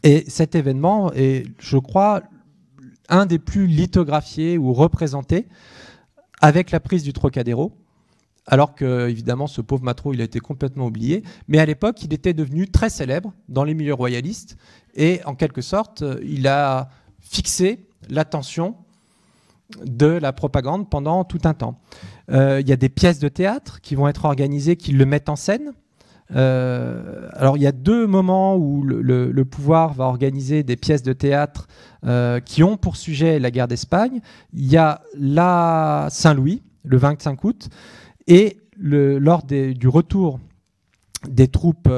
Et cet événement est, je crois, un des plus lithographiés ou représentés avec la prise du Trocadéro. Alors que, évidemment, ce pauvre Matro, il a été complètement oublié. Mais à l'époque, il était devenu très célèbre dans les milieux royalistes. Et en quelque sorte, il a fixé l'attention de la propagande pendant tout un temps. Il y a des pièces de théâtre qui vont être organisées, qui le mettent en scène. Alors, il y a deux moments où le pouvoir va organiser des pièces de théâtre qui ont pour sujet la guerre d'Espagne. Il y a la Saint-Louis, le 25 août, et lors du retour des troupes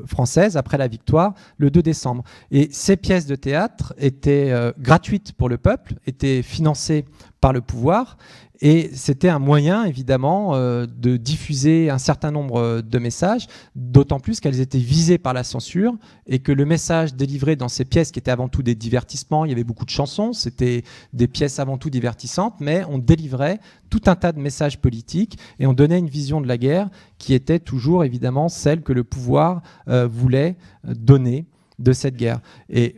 françaises après la victoire, le 2 décembre. Et ces pièces de théâtre étaient gratuites pour le peuple, étaient financées par le pouvoir, Et c'était un moyen, évidemment, de diffuser un certain nombre de messages, d'autant plus qu'elles étaient visées par la censure et que le message délivré dans ces pièces, qui étaient avant tout des divertissements, il y avait beaucoup de chansons, c'était des pièces avant tout divertissantes, mais on délivrait tout un tas de messages politiques et on donnait une vision de la guerre qui était toujours, évidemment, celle que le pouvoir voulait donner de cette guerre. Et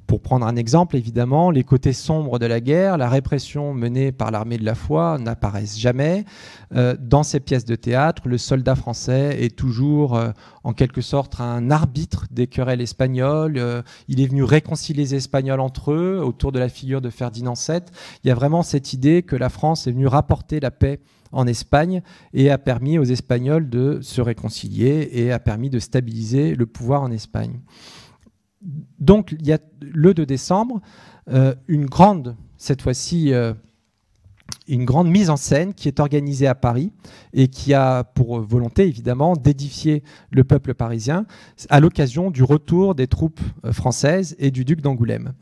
pour prendre un exemple, évidemment, les côtés sombres de la guerre, la répression menée par l'armée de la foi n'apparaissent jamais. Dans ces pièces de théâtre, le soldat français est toujours, en quelque sorte, un arbitre des querelles espagnoles. Il est venu réconcilier les Espagnols entre eux autour de la figure de Ferdinand VII. Il y a vraiment cette idée que la France est venue rapporter la paix en Espagne et a permis aux Espagnols de se réconcilier et a permis de stabiliser le pouvoir en Espagne. Donc, il y a le 2 décembre, une grande, cette fois-ci, une grande mise en scène qui est organisée à Paris et qui a pour volonté, évidemment, d'édifier le peuple parisien à l'occasion du retour des troupes françaises et du duc d'Angoulême.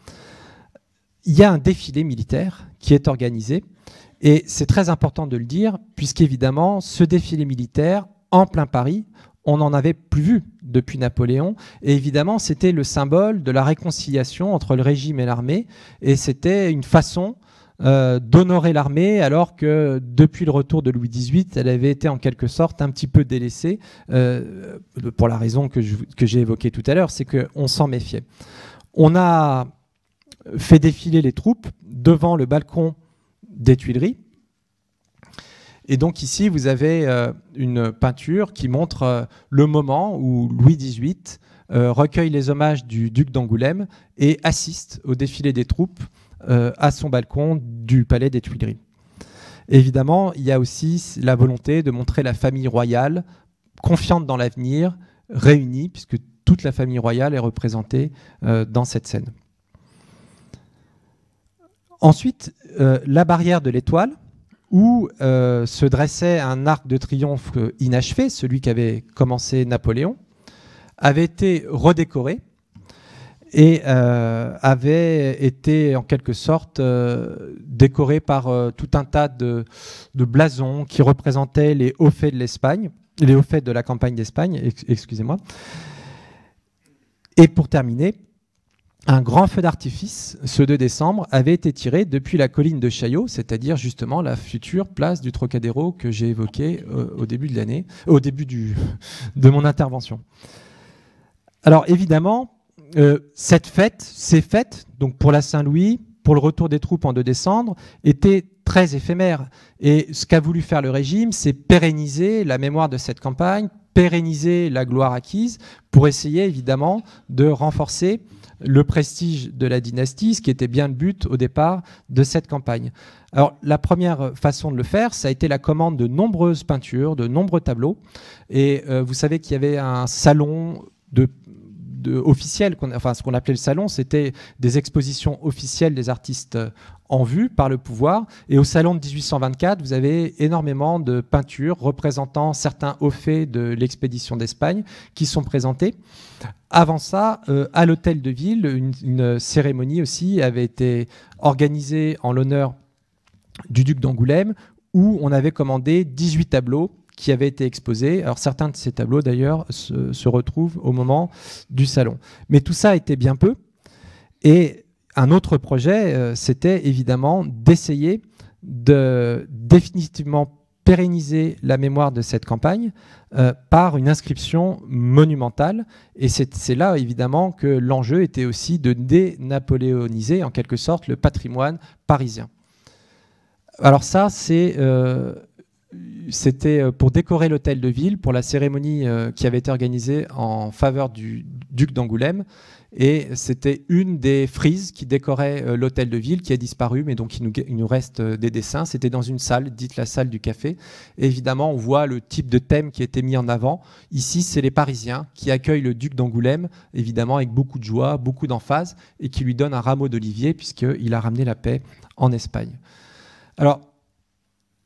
Il y a un défilé militaire qui est organisé et c'est très important de le dire puisqu'évidemment, ce défilé militaire en plein Paris, on n'en avait plus vu depuis Napoléon. Et évidemment, c'était le symbole de la réconciliation entre le régime et l'armée. Et c'était une façon d'honorer l'armée, alors que depuis le retour de Louis XVIII, elle avait été en quelque sorte un petit peu délaissée, pour la raison que j'ai évoquée tout à l'heure, c'est qu'on s'en méfiait. On a fait défiler les troupes devant le balcon des Tuileries. Et donc ici, vous avez une peinture qui montre le moment où Louis XVIII recueille les hommages du duc d'Angoulême et assiste au défilé des troupes à son balcon du palais des Tuileries. Évidemment, il y a aussi la volonté de montrer la famille royale confiante dans l'avenir, réunie, puisque toute la famille royale est représentée dans cette scène. Ensuite, la barrière de l'Étoile, où se dressait un arc de triomphe inachevé, celui qu'avait commencé Napoléon, avait été redécoré et avait été en quelque sorte décoré par tout un tas de blasons qui représentaient les hauts faits de l'Espagne, les hauts faits de la campagne d'Espagne, excusez-moi. Et pour terminer, un grand feu d'artifice, ce 2 décembre, avait été tiré depuis la colline de Chaillot, c'est-à-dire justement la future place du Trocadéro que j'ai évoquée au début de l'année, au début de mon intervention. Alors évidemment, ces fêtes, donc pour la Saint-Louis, pour le retour des troupes en 2 décembre, étaient très éphémères. Et ce qu'a voulu faire le régime, c'est pérenniser la mémoire de cette campagne, pérenniser la gloire acquise, pour essayer évidemment de renforcer le prestige de la dynastie, ce qui était bien le but au départ de cette campagne. Alors la première façon de le faire, ça a été la commande de nombreuses peintures, de nombreux tableaux. Et vous savez qu'il y avait un salon officiel, enfin ce qu'on appelait le salon, c'était des expositions officielles des artistes en vue par le pouvoir. Et au salon de 1824, vous avez énormément de peintures représentant certains hauts faits de l'expédition d'Espagne qui sont présentées. Avant ça, à l'hôtel de ville, une cérémonie aussi avait été organisée en l'honneur du duc d'Angoulême, où on avait commandé 18 tableaux qui avaient été exposés. Alors certains de ces tableaux d'ailleurs se retrouvent au moment du salon. Mais tout ça était bien peu. Et un autre projet, c'était évidemment d'essayer de définitivement pérenniser la mémoire de cette campagne par une inscription monumentale. Et c'est là, évidemment, que l'enjeu était aussi de dénapoléoniser, en quelque sorte, le patrimoine parisien. Alors ça, c'était pour décorer l'hôtel de ville, pour la cérémonie qui avait été organisée en faveur du duc d'Angoulême. Et c'était une des frises qui décorait l'hôtel de ville qui a disparu, mais donc il nous reste des dessins. C'était dans une salle, dite la salle du café. Et évidemment, on voit le type de thème qui a été mis en avant. Ici, c'est les Parisiens qui accueillent le duc d'Angoulême, évidemment avec beaucoup de joie, beaucoup d'emphase, et qui lui donnent un rameau d'olivier puisqu'il a ramené la paix en Espagne. Alors,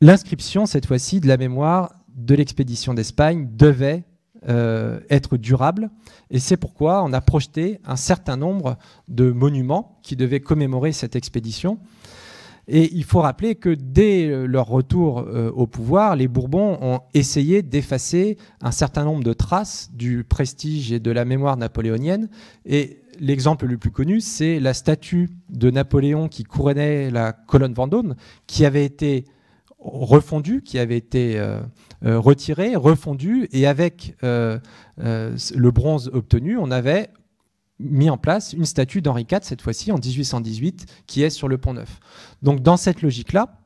l'inscription, cette fois-ci, de la mémoire de l'expédition d'Espagne devait être durable. Et c'est pourquoi on a projeté un certain nombre de monuments qui devaient commémorer cette expédition. Et il faut rappeler que dès leur retour au pouvoir, les Bourbons ont essayé d'effacer un certain nombre de traces du prestige et de la mémoire napoléonienne. Et l'exemple le plus connu, c'est la statue de Napoléon qui couronnait la colonne Vendôme, qui avait été refondue, qui avait été retirée, refondue, et avec le bronze obtenu, on avait mis en place une statue d'Henri IV, cette fois-ci en 1818, qui est sur le Pont-Neuf. Donc dans cette logique-là,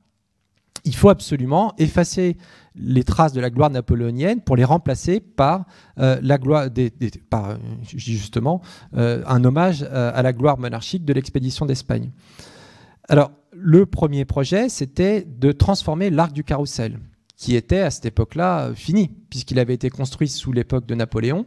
il faut absolument effacer les traces de la gloire napoléonienne pour les remplacer par la gloire justement un hommage à la gloire monarchique de l'expédition d'Espagne. Alors, le premier projet, c'était de transformer l'arc du Carrousel, qui était à cette époque-là fini, puisqu'il avait été construit sous l'époque de Napoléon.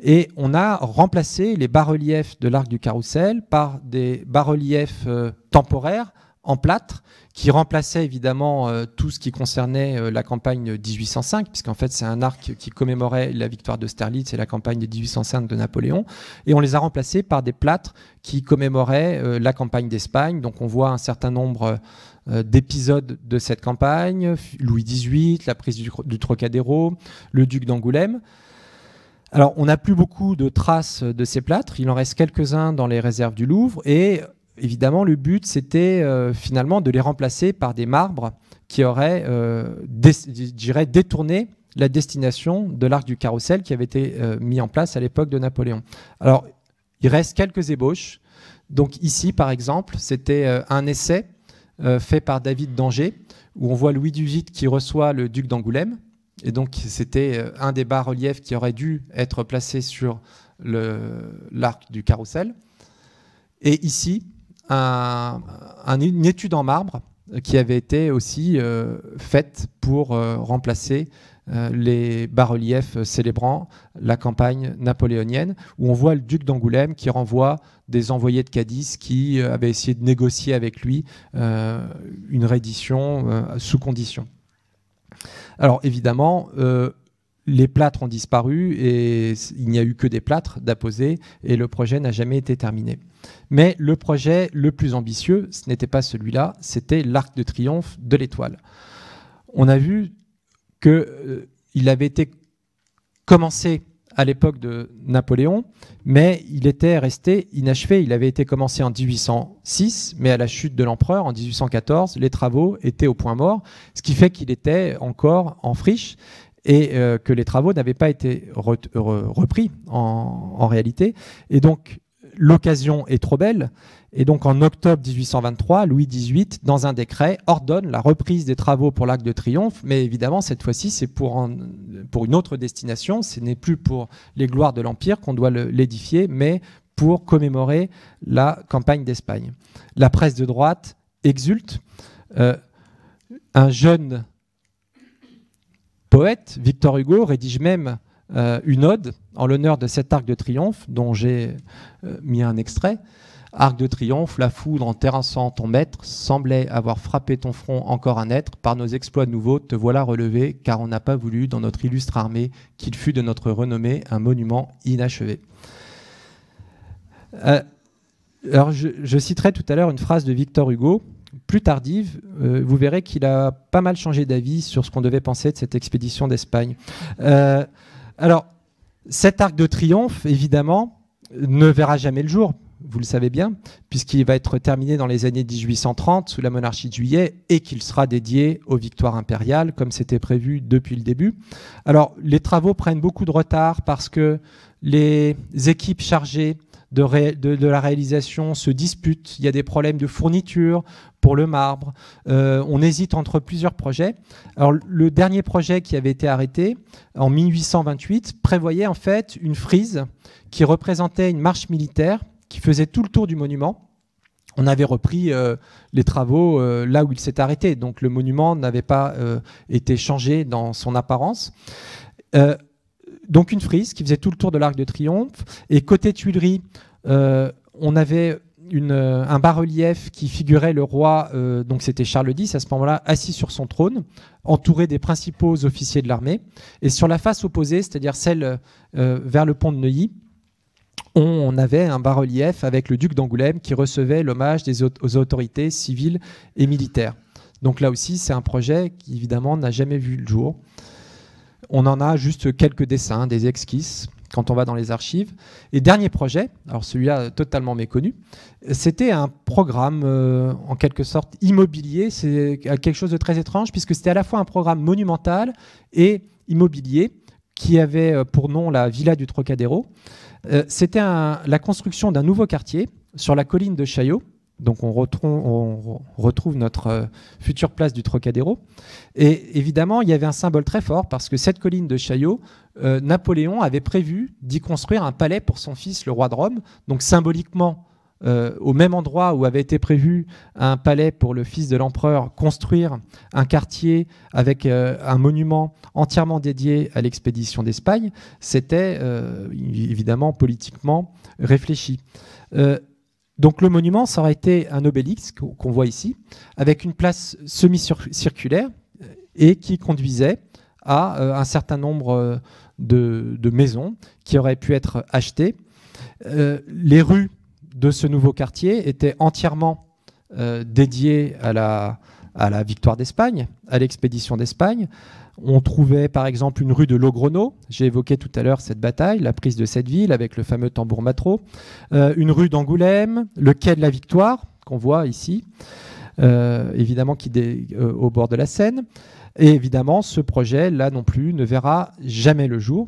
Et on a remplacé les bas-reliefs de l'arc du Carrousel par des bas-reliefs temporaires en plâtre, qui remplaçaient évidemment tout ce qui concernait la campagne de 1805, puisqu'en fait c'est un arc qui commémorait la victoire d'Austerlitz et la campagne de 1805 de Napoléon. Et on les a remplacés par des plâtres qui commémoraient la campagne d'Espagne. Donc on voit un certain nombre d'épisodes de cette campagne, Louis XVIII, la prise du Trocadéro, le duc d'Angoulême. Alors, on n'a plus beaucoup de traces de ces plâtres. Il en reste quelques-uns dans les réserves du Louvre. Et évidemment, le but, c'était finalement de les remplacer par des marbres qui auraient, détourné la destination de l'arc du Carrousel qui avait été mis en place à l'époque de Napoléon. Alors, il reste quelques ébauches. Donc ici, par exemple, c'était un essai fait par David d'Angers, où on voit Louis XVIII qui reçoit le duc d'Angoulême. Et donc, c'était un des bas-reliefs qui aurait dû être placé sur l'arc du Carrousel. Et ici, une étude en marbre qui avait été aussi faite pour remplacer les bas-reliefs célébrant la campagne napoléonienne, où on voit le duc d'Angoulême qui renvoie des envoyés de Cadiz qui avaient essayé de négocier avec lui une reddition sous condition. Alors évidemment, les plâtres ont disparu et il n'y a eu que des plâtres d'apposer et le projet n'a jamais été terminé. Mais le projet le plus ambitieux, ce n'était pas celui-là, c'était l'Arc de Triomphe de l'Étoile. On a vu qu'il avait été commencé à l'époque de Napoléon, mais il était resté inachevé. Il avait été commencé en 1806, mais à la chute de l'empereur en 1814, les travaux étaient au point mort, ce qui fait qu'il était encore en friche et que les travaux n'avaient pas été repris en réalité. Et donc, l'occasion est trop belle. Et donc, en octobre 1823, Louis XVIII, dans un décret, ordonne la reprise des travaux pour l'Arc de Triomphe. Mais évidemment, cette fois-ci, c'est pour une autre destination. Ce n'est plus pour les gloires de l'Empire qu'on doit l'édifier, mais pour commémorer la campagne d'Espagne. La presse de droite exulte. Un jeune poète, Victor Hugo, rédige même une ode en l'honneur de cet Arc de Triomphe, dont j'ai mis un extrait. Arc de triomphe, la foudre en terrassant ton maître semblait avoir frappé ton front encore un être. Par nos exploits nouveaux, te voilà relevé, car on n'a pas voulu, dans notre illustre armée, qu'il fût de notre renommée un monument inachevé. Alors, je citerai tout à l'heure une phrase de Victor Hugo, plus tardive. Vous verrez qu'il a pas mal changé d'avis sur ce qu'on devait penser de cette expédition d'Espagne. Alors, cet Arc de Triomphe, évidemment, ne verra jamais le jour. Vous le savez bien, puisqu'il va être terminé dans les années 1830 sous la monarchie de Juillet et qu'il sera dédié aux victoires impériales, comme c'était prévu depuis le début. Alors, les travaux prennent beaucoup de retard parce que les équipes chargées de la réalisation se disputent. Il y a des problèmes de fourniture pour le marbre. On hésite entre plusieurs projets. Alors, le dernier projet qui avait été arrêté en 1828 prévoyait en fait une frise qui représentait une marche militaire qui faisait tout le tour du monument. On avait repris les travaux là où il s'est arrêté. Donc le monument n'avait pas été changé dans son apparence. Donc une frise qui faisait tout le tour de l'Arc de Triomphe. Et côté Tuileries, on avait un bas-relief qui figurait le roi, donc c'était Charles X à ce moment-là, assis sur son trône, entouré des principaux officiers de l'armée. Et sur la face opposée, c'est-à-dire celle vers le pont de Neuilly, on avait un bas-relief avec le duc d'Angoulême qui recevait l'hommage aux autorités civiles et militaires. Donc là aussi, c'est un projet qui, évidemment, n'a jamais vu le jour. On en a juste quelques dessins, des esquisses, quand on va dans les archives. Et dernier projet, alors celui-là totalement méconnu, c'était un programme, en quelque sorte, immobilier. C'est quelque chose de très étrange, puisque c'était à la fois un programme monumental et immobilier, qui avait pour nom la Villa du Trocadéro. C'était la construction d'un nouveau quartier sur la colline de Chaillot. Donc on retrouve notre future place du Trocadéro. Et évidemment, il y avait un symbole très fort parce que cette colline de Chaillot, Napoléon avait prévu d'y construire un palais pour son fils, le roi de Rome. Donc symboliquement, au même endroit où avait été prévu un palais pour le fils de l'empereur, construire un quartier avec un monument entièrement dédié à l'expédition d'Espagne, c'était évidemment politiquement réfléchi. Donc le monument, ça aurait été un obélisque qu'on voit ici, avec une place semi-circulaire et qui conduisait à un certain nombre de maisons qui auraient pu être achetées. Les rues de ce nouveau quartier étaient entièrement dédiées à la victoire d'Espagne, à l'expédition d'Espagne. On trouvait par exemple une rue de Logrono, j'ai évoqué tout à l'heure cette bataille, la prise de cette ville avec le fameux tambour Matro, une rue d'Angoulême, le quai de la Victoire, qu'on voit ici, évidemment au bord de la Seine. Et évidemment, ce projet, là non plus, ne verra jamais le jour.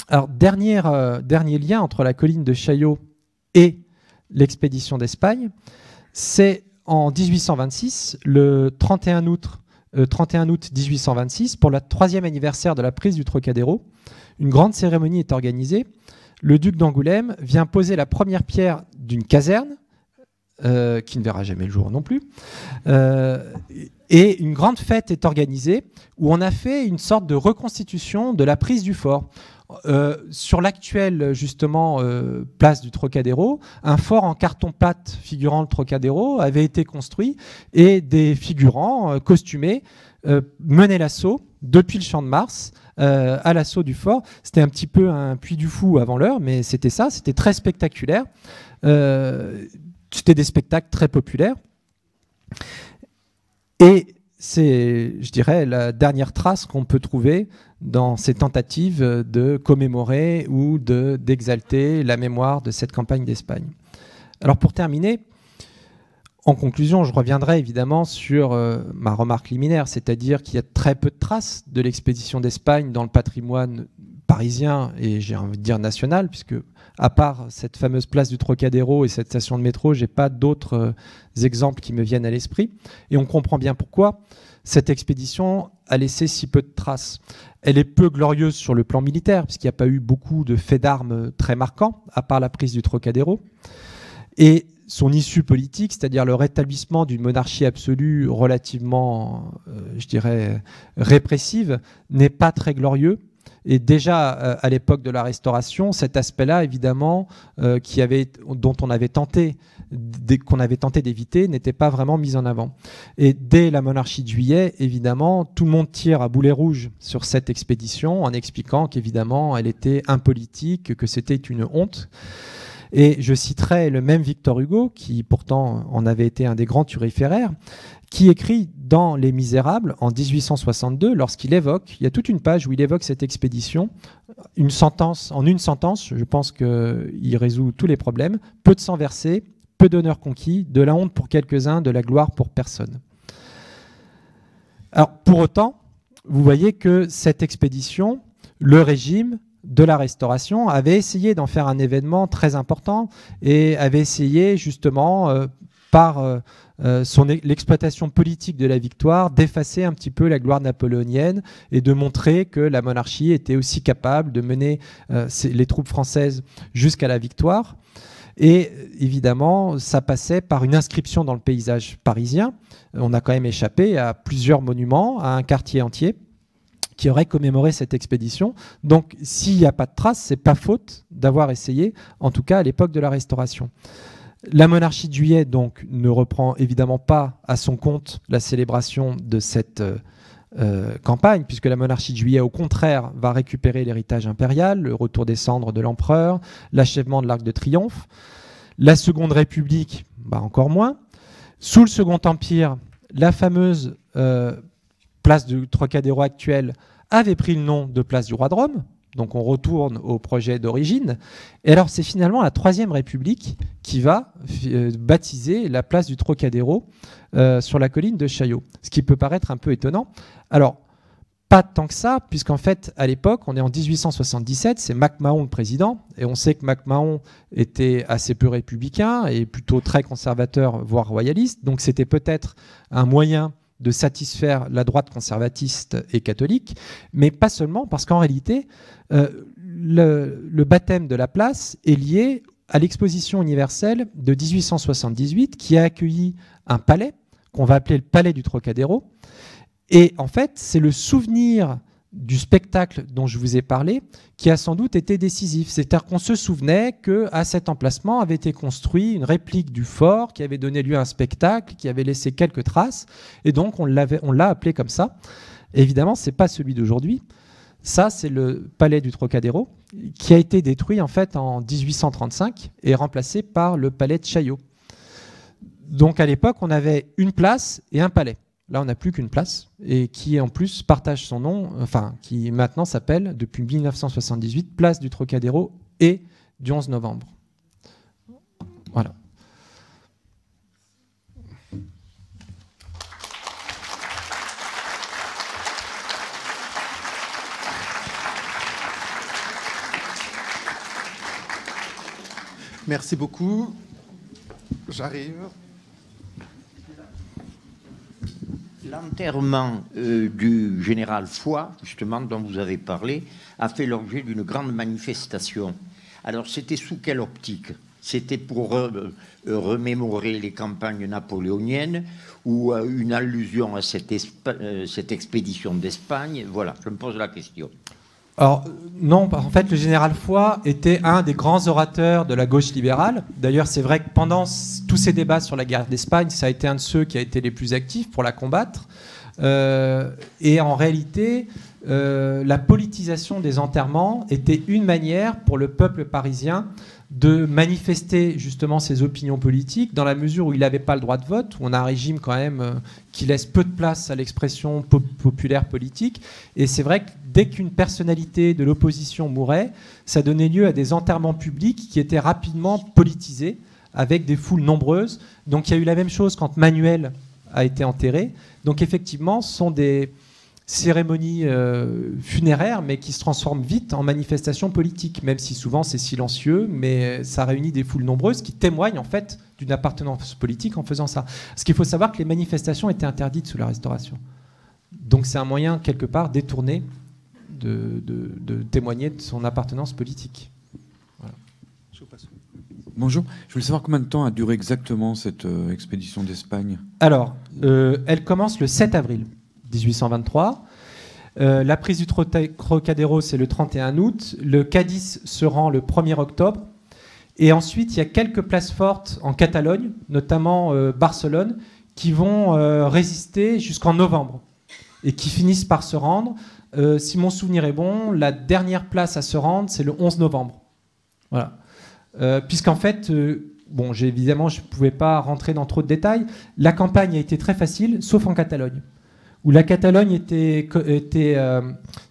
Alors, dernier lien entre la colline de Chaillot et l'expédition d'Espagne, c'est en 1826, le 31 août 1826, pour le 3e anniversaire de la prise du Trocadéro, une grande cérémonie est organisée. Le duc d'Angoulême vient poser la première pierre d'une caserne, qui ne verra jamais le jour non plus. Et une grande fête est organisée où on a fait une sorte de reconstitution de la prise du fort. Sur l'actuelle justement place du Trocadéro, un fort en carton-pâte figurant le Trocadéro avait été construit et des figurants costumés menaient l'assaut depuis le Champ de Mars à l'assaut du fort. C'était un petit peu un Puy du Fou avant l'heure, mais c'était ça, c'était très spectaculaire. C'était des spectacles très populaires. Et c'est, je dirais, la dernière trace qu'on peut trouver dans ces tentatives de commémorer ou d'exalter la mémoire de cette campagne d'Espagne. Alors pour terminer, en conclusion, je reviendrai évidemment sur ma remarque liminaire, c'est-à-dire qu'il y a très peu de traces de l'expédition d'Espagne dans le patrimoine parisien et j'ai envie de dire national, puisque à part cette fameuse place du Trocadéro et cette station de métro, je n'ai pas d'autres exemples qui me viennent à l'esprit. Et on comprend bien pourquoi cette expédition a laissé si peu de traces. Elle est peu glorieuse sur le plan militaire, puisqu'il n'y a pas eu beaucoup de faits d'armes très marquants, à part la prise du Trocadéro. Et son issue politique, c'est-à-dire le rétablissement d'une monarchie absolue relativement, je dirais, répressive, n'est pas très glorieux. Et déjà à l'époque de la Restauration, cet aspect-là, évidemment, qu'on avait tenté d'éviter, n'était pas vraiment mis en avant. Et dès la monarchie de Juillet, évidemment, tout le monde tire à boulet rouge sur cette expédition en expliquant qu'évidemment, elle était impolitique, que c'était une honte. Et je citerai le même Victor Hugo, qui pourtant en avait été un des grands turiféraires, qui écrit dans Les Misérables, en 1862, lorsqu'il évoque, il y a toute une page où il évoque cette expédition, en une sentence, je pense qu'il résout tous les problèmes, peu de sang versé, peu d'honneur conquis, de la honte pour quelques-uns, de la gloire pour personne. Alors, pour autant, vous voyez que cette expédition, le régime de la Restauration avait essayé d'en faire un événement très important et avait essayé justement par l'exploitation politique de la victoire d'effacer un petit peu la gloire napoléonienne et de montrer que la monarchie était aussi capable de mener les troupes françaises jusqu'à la victoire. Et évidemment, ça passait par une inscription dans le paysage parisien. On a quand même échappé à plusieurs monuments, à un quartier entier qui aurait commémoré cette expédition. Donc, s'il n'y a pas de traces, c'est pas faute d'avoir essayé, en tout cas à l'époque de la Restauration. La monarchie de Juillet, donc, ne reprend évidemment pas à son compte la célébration de cette campagne, puisque la monarchie de Juillet, au contraire, va récupérer l'héritage impérial, le retour des cendres de l'empereur, l'achèvement de l'Arc de Triomphe. La Seconde République, encore moins. Sous le Second Empire, la fameuse place du Trocadéro actuelle avait pris le nom de place du Roi de Rome. Donc on retourne au projet d'origine. Et alors c'est finalement la Troisième République qui va baptiser la place du Trocadéro sur la colline de Chaillot. Ce qui peut paraître un peu étonnant. Alors, pas tant que ça, puisqu'en fait, à l'époque, on est en 1877, c'est MacMahon le président, et on sait que MacMahon était assez peu républicain et plutôt très conservateur, voire royaliste. Donc c'était peut-être un moyen de satisfaire la droite conservatiste et catholique, mais pas seulement, parce qu'en réalité, le baptême de la place est lié à l'exposition universelle de 1878 qui a accueilli un palais qu'on va appeler le palais du Trocadéro. Et en fait, c'est le souvenir du spectacle dont je vous ai parlé qui a sans doute été décisif. C'est-à-dire qu'on se souvenait qu'à cet emplacement avait été construit une réplique du fort qui avait donné lieu à un spectacle, qui avait laissé quelques traces, et donc on l'a appelé comme ça. Et évidemment, ce n'est pas celui d'aujourd'hui. Ça, c'est le palais du Trocadéro qui a été détruit en fait en 1835 et remplacé par le palais de Chaillot. Donc à l'époque, on avait une place et un palais. Là, on n'a plus qu'une place et qui en plus partage son nom, enfin qui maintenant s'appelle depuis 1978 place du Trocadéro et du 11 novembre. Voilà. Merci beaucoup. J'arrive. L'enterrement du général Foy, justement, dont vous avez parlé, a fait l'objet d'une grande manifestation. Alors, c'était sous quelle optique? C'était pour remémorer les campagnes napoléoniennes ou une allusion à cette expédition d'Espagne? Voilà, je me pose la question. Alors, non, en fait, le général Foy était un des grands orateurs de la gauche libérale. D'ailleurs, c'est vrai que pendant tous ces débats sur la guerre d'Espagne, ça a été un de ceux qui a été les plus actifs pour la combattre. Et en réalité, la politisation des enterrements était une manière pour le peuple parisien de manifester justement ses opinions politiques dans la mesure où il n'avait pas le droit de vote, où on a un régime quand même qui laisse peu de place à l'expression populaire politique. Et c'est vrai que dès qu'une personnalité de l'opposition mourait, ça donnait lieu à des enterrements publics qui étaient rapidement politisés avec des foules nombreuses. Donc il y a eu la même chose quand Manuel a été enterré. Donc effectivement, ce sont des cérémonies funéraires, mais qui se transforment vite en manifestations politiques, même si souvent c'est silencieux, mais ça réunit des foules nombreuses qui témoignent en fait d'une appartenance politique en faisant ça. Parce qu'il faut savoir que les manifestations étaient interdites sous la Restauration. Donc c'est un moyen, quelque part, détourné de témoigner de son appartenance politique. Voilà. Bonjour, je voulais savoir combien de temps a duré exactement cette expédition d'Espagne? Alors, elle commence le 7 avril 1823. La prise du Trocadéro, c'est le 31 août. Le Cadiz se rend le 1er octobre. Et ensuite, il y a quelques places fortes en Catalogne, notamment Barcelone, qui vont résister jusqu'en novembre et qui finissent par se rendre. Si mon souvenir est bon, la dernière place à se rendre, c'est le 11 novembre. Voilà. Puisqu'en fait, évidemment, je ne pouvais pas rentrer dans trop de détails. La campagne a été très facile, sauf en Catalogne, où la Catalogne était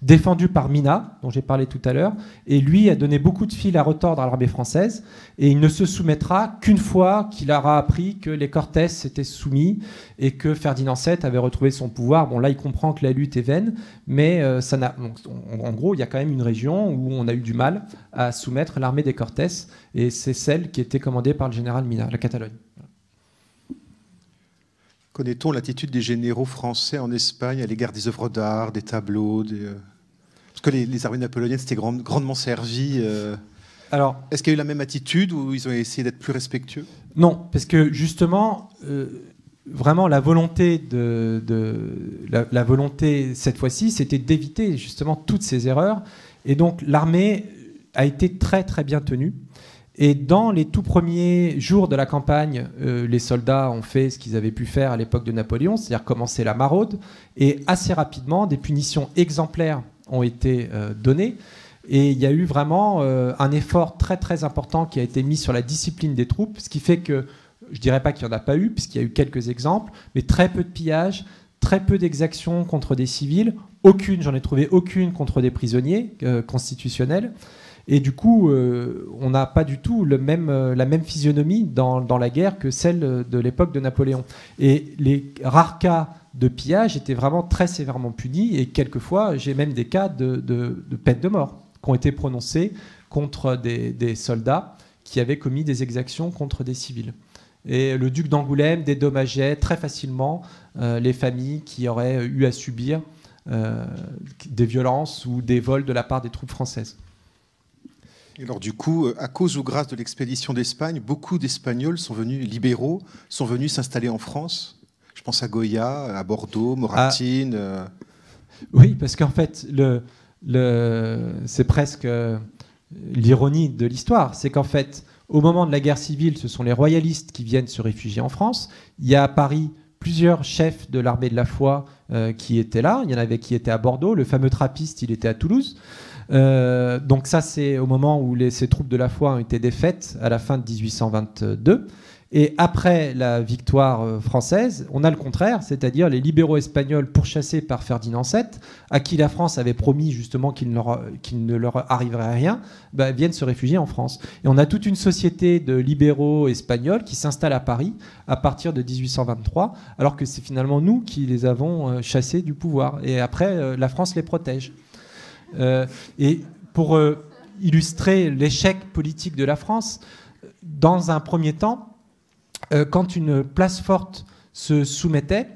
défendue par Mina, dont j'ai parlé tout à l'heure, et lui a donné beaucoup de fil à retordre à l'armée française, et il ne se soumettra qu'une fois qu'il aura appris que les Cortés s'étaient soumis et que Ferdinand VII avait retrouvé son pouvoir. Bon, là, il comprend que la lutte est vaine, mais en gros, il y a quand même une région où on a eu du mal à soumettre l'armée des Cortés, et c'est celle qui était commandée par le général Mina, la Catalogne. Connaît-on l'attitude des généraux français en Espagne à l'égard des œuvres d'art, des tableaux Parce que les armées napoléoniennes s'étaient grandement servies. Alors, est-ce qu'il y a eu la même attitude ou ils ont essayé d'être plus respectueux? Non, parce que justement, vraiment la volonté la volonté cette fois-ci, c'était d'éviter justement toutes ces erreurs. Et donc l'armée a été très très bien tenue. Et dans les tout premiers jours de la campagne, les soldats ont fait ce qu'ils avaient pu faire à l'époque de Napoléon, c'est-à-dire commencer la maraude. Et assez rapidement, des punitions exemplaires ont été données. Et il y a eu vraiment un effort très très important qui a été mis sur la discipline des troupes, ce qui fait que, je ne dirais pas qu'il n'y en a pas eu, puisqu'il y a eu quelques exemples, mais très peu de pillages, très peu d'exactions contre des civils, j'en ai trouvé aucune contre des prisonniers constitutionnels. Et du coup, on n'a pas du tout la même physionomie dans la guerre que celle de l'époque de Napoléon. Et les rares cas de pillage étaient vraiment très sévèrement punis, et quelquefois, j'ai même des cas de peine de mort qui ont été prononcés contre des soldats qui avaient commis des exactions contre des civils. Et le duc d'Angoulême dédommageait très facilement les familles qui auraient eu à subir des violences ou des vols de la part des troupes françaises. Et alors du coup, à cause ou grâce de l'expédition d'Espagne, beaucoup d'Espagnols libéraux, sont venus s'installer en France. Je pense à Goya, à Bordeaux, Moratine. Oui, parce qu'en fait, c'est presque l'ironie de l'histoire. C'est qu'en fait, au moment de la guerre civile, ce sont les royalistes qui viennent se réfugier en France. Il y a à Paris plusieurs chefs de l'armée de la foi qui étaient là. Il y en avait qui étaient à Bordeaux. Le fameux Trappiste, il était à Toulouse. Donc ça, c'est au moment où ces troupes de la foi ont été défaites à la fin de 1822. Et après la victoire française, on a le contraire, c'est-à-dire les libéraux espagnols pourchassés par Ferdinand VII, à qui la France avait promis justement qu'il ne leur arriverait rien, viennent se réfugier en France. Et on a toute une société de libéraux espagnols qui s'installe à Paris à partir de 1823, alors que c'est finalement nous qui les avons chassés du pouvoir. Et après, la France les protège. Et pour illustrer l'échec politique de la France, dans un premier temps, quand une place forte se soumettait,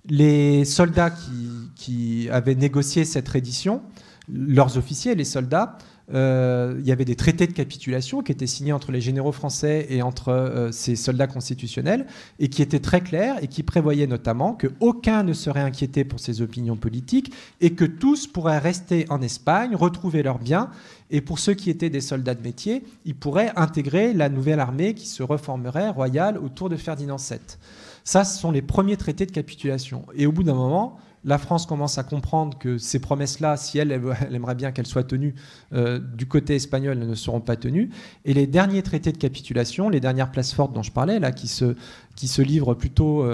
les soldats qui avaient négocié cette reddition, leurs officiers, les soldats, il y avait des traités de capitulation qui étaient signés entre les généraux français et entre ces soldats constitutionnels, et qui étaient très clairs et qui prévoyaient notamment qu'aucun ne serait inquiété pour ses opinions politiques et que tous pourraient rester en Espagne, retrouver leurs biens. Et pour ceux qui étaient des soldats de métier, ils pourraient intégrer la nouvelle armée qui se reformerait royale autour de Ferdinand VII. Ça, ce sont les premiers traités de capitulation. Et au bout d'un moment, la France commence à comprendre que ces promesses-là, si elle aimerait bien qu'elles soient tenues, du côté espagnol, elles ne seront pas tenues. Et les derniers traités de capitulation, les dernières places fortes dont je parlais, là, qui se livrent plutôt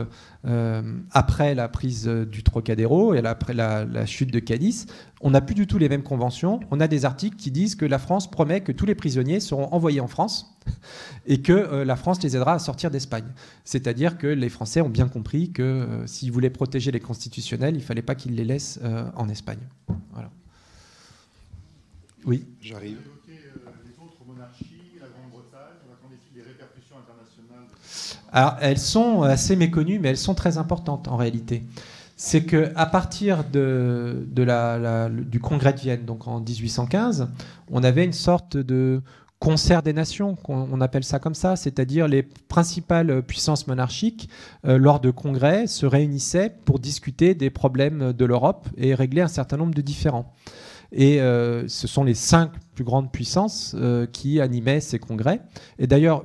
après la prise du Trocadéro et après la chute de Cadiz, on n'a plus du tout les mêmes conventions. On a des articles qui disent que la France promet que tous les prisonniers seront envoyés en France et que la France les aidera à sortir d'Espagne. C'est-à-dire que les Français ont bien compris que s'ils voulaient protéger les constitutionnels, il ne fallait pas qu'ils les laissent en Espagne. Voilà. Oui. J'arrive. Alors, elles sont assez méconnues, mais elles sont très importantes en réalité. C'est qu'à partir du Congrès de Vienne, donc en 1815, on avait une sorte de concert des nations, on appelle ça comme ça, c'est-à-dire les principales puissances monarchiques, lors de congrès, se réunissaient pour discuter des problèmes de l'Europe et régler un certain nombre de différends. Et ce sont les 5 plus grandes puissances qui animaient ces congrès. Et d'ailleurs,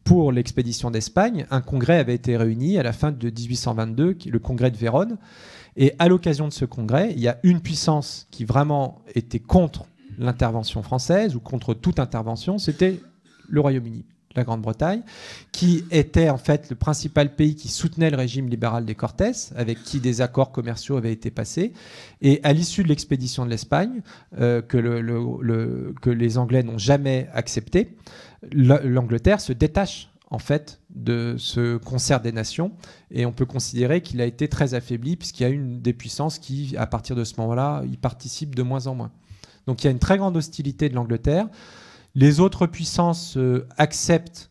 pour l'expédition d'Espagne, un congrès avait été réuni à la fin de 1822, le congrès de Vérone. Et à l'occasion de ce congrès, il y a une puissance qui vraiment était contre l'intervention française ou contre toute intervention, c'était le Royaume-Uni, la Grande-Bretagne, qui était en fait le principal pays qui soutenait le régime libéral des Cortés, avec qui des accords commerciaux avaient été passés. Et à l'issue de l'expédition de l'Espagne, que les Anglais n'ont jamais accepté, l'Angleterre se détache en fait de ce concert des nations, et on peut considérer qu'il a été très affaibli puisqu'il y a une des puissances qui, à partir de ce moment-là, y participe de moins en moins. Donc il y a une très grande hostilité de l'Angleterre. Les autres puissances acceptent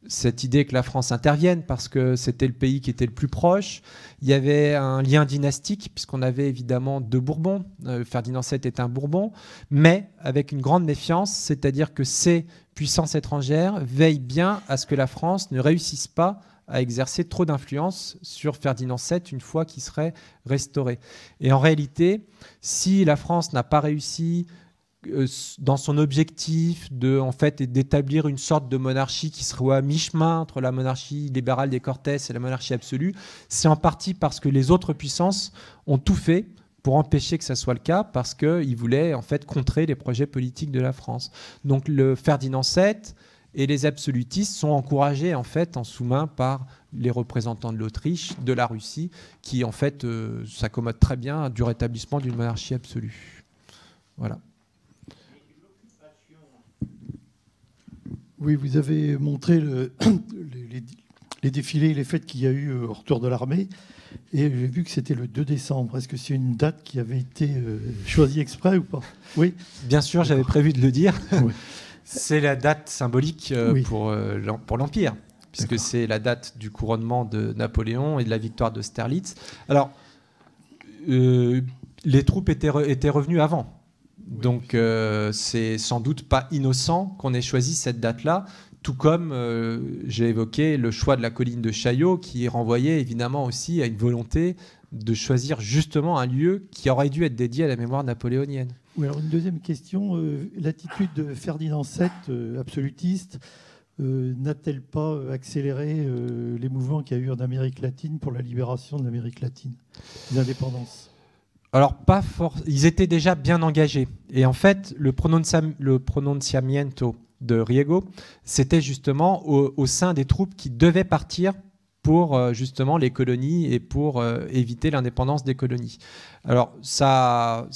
cette idée que la France intervienne parce que c'était le pays qui était le plus proche. Il y avait un lien dynastique puisqu'on avait évidemment 2 Bourbons. Ferdinand VII est un Bourbon, mais avec une grande méfiance, c'est-à-dire que ces puissances étrangères veillent bien à ce que la France ne réussisse pas à exercer trop d'influence sur Ferdinand VII une fois qu'il serait restauré. Et en réalité, si la France n'a pas réussi dans son objectif en fait, d'établir une sorte de monarchie qui serait à mi-chemin entre la monarchie libérale des Cortés et la monarchie absolue, c'est en partie parce que les autres puissances ont tout fait pour empêcher que ça soit le cas, parce qu'ils voulaient en fait contrer les projets politiques de la France. Donc le Ferdinand VII et les absolutistes sont encouragés en fait en sous-main par les représentants de l'Autriche, de la Russie, qui en fait s'accommodent très bien du rétablissement d'une monarchie absolue. Voilà. Oui, vous avez montré les défilés, les fêtes qu'il y a eu au retour de l'armée. Et j'ai vu que c'était le 2 décembre. Est-ce que c'est une date qui avait été choisie exprès ou pas? Oui. Bien sûr, j'avais prévu de le dire. Oui. C'est la date symbolique Oui. pour l'Empire, puisque c'est la date du couronnement de Napoléon et de la victoire d'Austerlitz. Alors, les troupes étaient revenues avant. Donc, c'est sans doute pas innocent qu'on ait choisi cette date-là. Tout comme j'ai évoqué le choix de la colline de Chaillot, qui renvoyait évidemment aussi à une volonté de choisir justement un lieu qui aurait dû être dédié à la mémoire napoléonienne. Oui, alors une deuxième question. L'attitude de Ferdinand VII, absolutiste, n'a-t-elle pas accéléré les mouvements qu'il y a eu en Amérique latine pour la libération de l'Amérique latine, l'indépendance? Alors, ils étaient déjà bien engagés. Et en fait, le pronunciamiento de Riego, c'était justement au sein des troupes qui devaient partir pour justement les colonies et pour éviter l'indépendance des colonies. Alors ça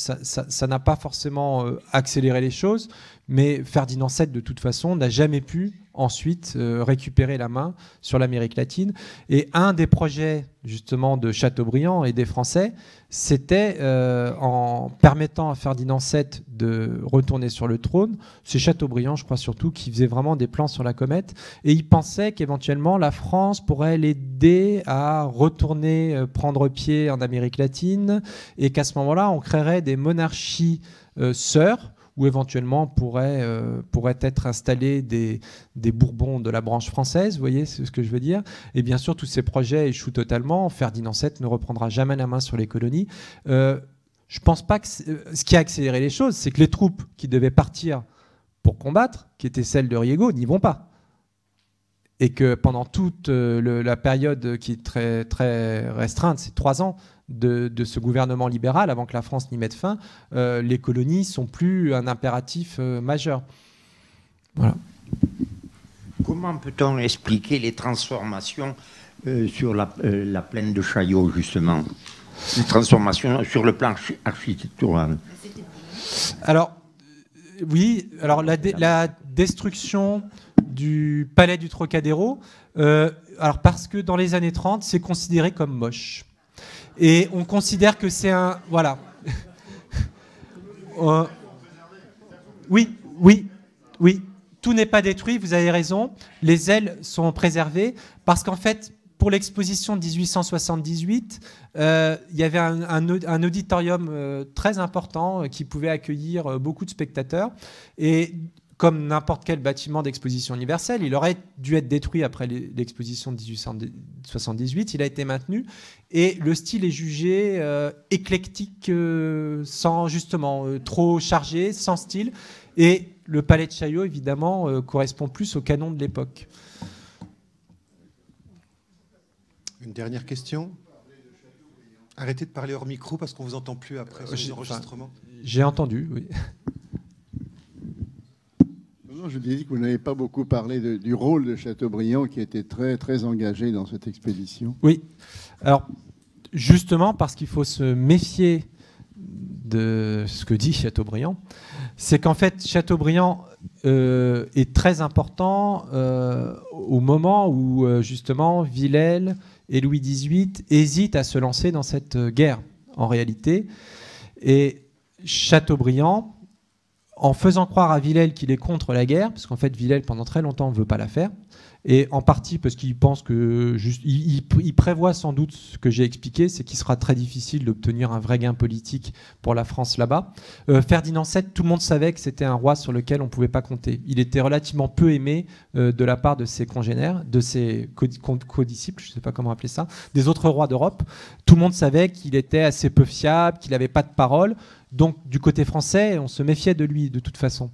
n'a pas forcément accéléré les choses, mais Ferdinand VII, de toute façon, n'a jamais pu ensuite récupérer la main sur l'Amérique latine. Et un des projets justement de Chateaubriand et des Français, c'était en permettant à Ferdinand VII de retourner sur le trône. C'est Chateaubriand, je crois surtout, qui faisait vraiment des plans sur la comète. Et il pensait qu'éventuellement la France pourrait l'aider à retourner prendre pied en Amérique latine et qu'à ce moment-là, on créerait des monarchies sœurs où éventuellement pourraient être installés des Bourbons de la branche française, vous voyez ce que je veux dire. Et bien sûr, tous ces projets échouent totalement. Ferdinand VII ne reprendra jamais la main sur les colonies. Je ne pense pas que ce qui a accéléré les choses, c'est que les troupes qui devaient partir pour combattre, qui étaient celles de Riego, n'y vont pas. Et que pendant toute la période qui est très, très restreinte, c'est 3 ans, de ce gouvernement libéral, avant que la France n'y mette fin, les colonies ne sont plus un impératif majeur. Voilà. Comment peut-on expliquer les transformations sur la plaine de Chaillot, justement? Les transformations sur le plan architectural. Alors, oui, alors la destruction du palais du Trocadéro, alors parce que dans les années 30, c'est considéré comme moche. Et on considère que c'est un... Voilà. Oui. Tout n'est pas détruit, vous avez raison. Les ailes sont préservées parce qu'en fait, pour l'exposition de 1878, il y avait un auditorium très important qui pouvait accueillir beaucoup de spectateurs. Et comme n'importe quel bâtiment d'exposition universelle, il aurait dû être détruit après l'exposition de 1878. Il a été maintenu. Et le style est jugé éclectique, sans justement trop chargé, sans style. Et le palais de Chaillot, évidemment, correspond plus au canon de l'époque. Une dernière question. Arrêtez de parler hors micro parce qu'on ne vous entend plus après sur l'enregistrement. J'ai entendu, oui. Non, je disais que vous n'avez pas beaucoup parlé du rôle de Chateaubriand qui était très, très engagé dans cette expédition. Oui. Alors, justement, parce qu'il faut se méfier de ce que dit Chateaubriand, c'est qu'en fait, Chateaubriand est très important au moment où, justement, Villèle et Louis XVIII hésitent à se lancer dans cette guerre, en réalité. Et Chateaubriand, en faisant croire à Villèle qu'il est contre la guerre, parce qu'en fait Villèle pendant très longtemps ne veut pas la faire, Et en partie parce qu'il pense que il prévoit sans doute ce que j'ai expliqué, c'est qu'il sera très difficile d'obtenir un vrai gain politique pour la France là-bas. Ferdinand VII, tout le monde savait que c'était un roi sur lequel on ne pouvait pas compter. Il était relativement peu aimé de la part de ses congénères, de ses codisciples, je ne sais pas comment appeler ça, des autres rois d'Europe. Tout le monde savait qu'il était assez peu fiable, qu'il n'avait pas de parole. Donc du côté français, on se méfiait de lui de toute façon.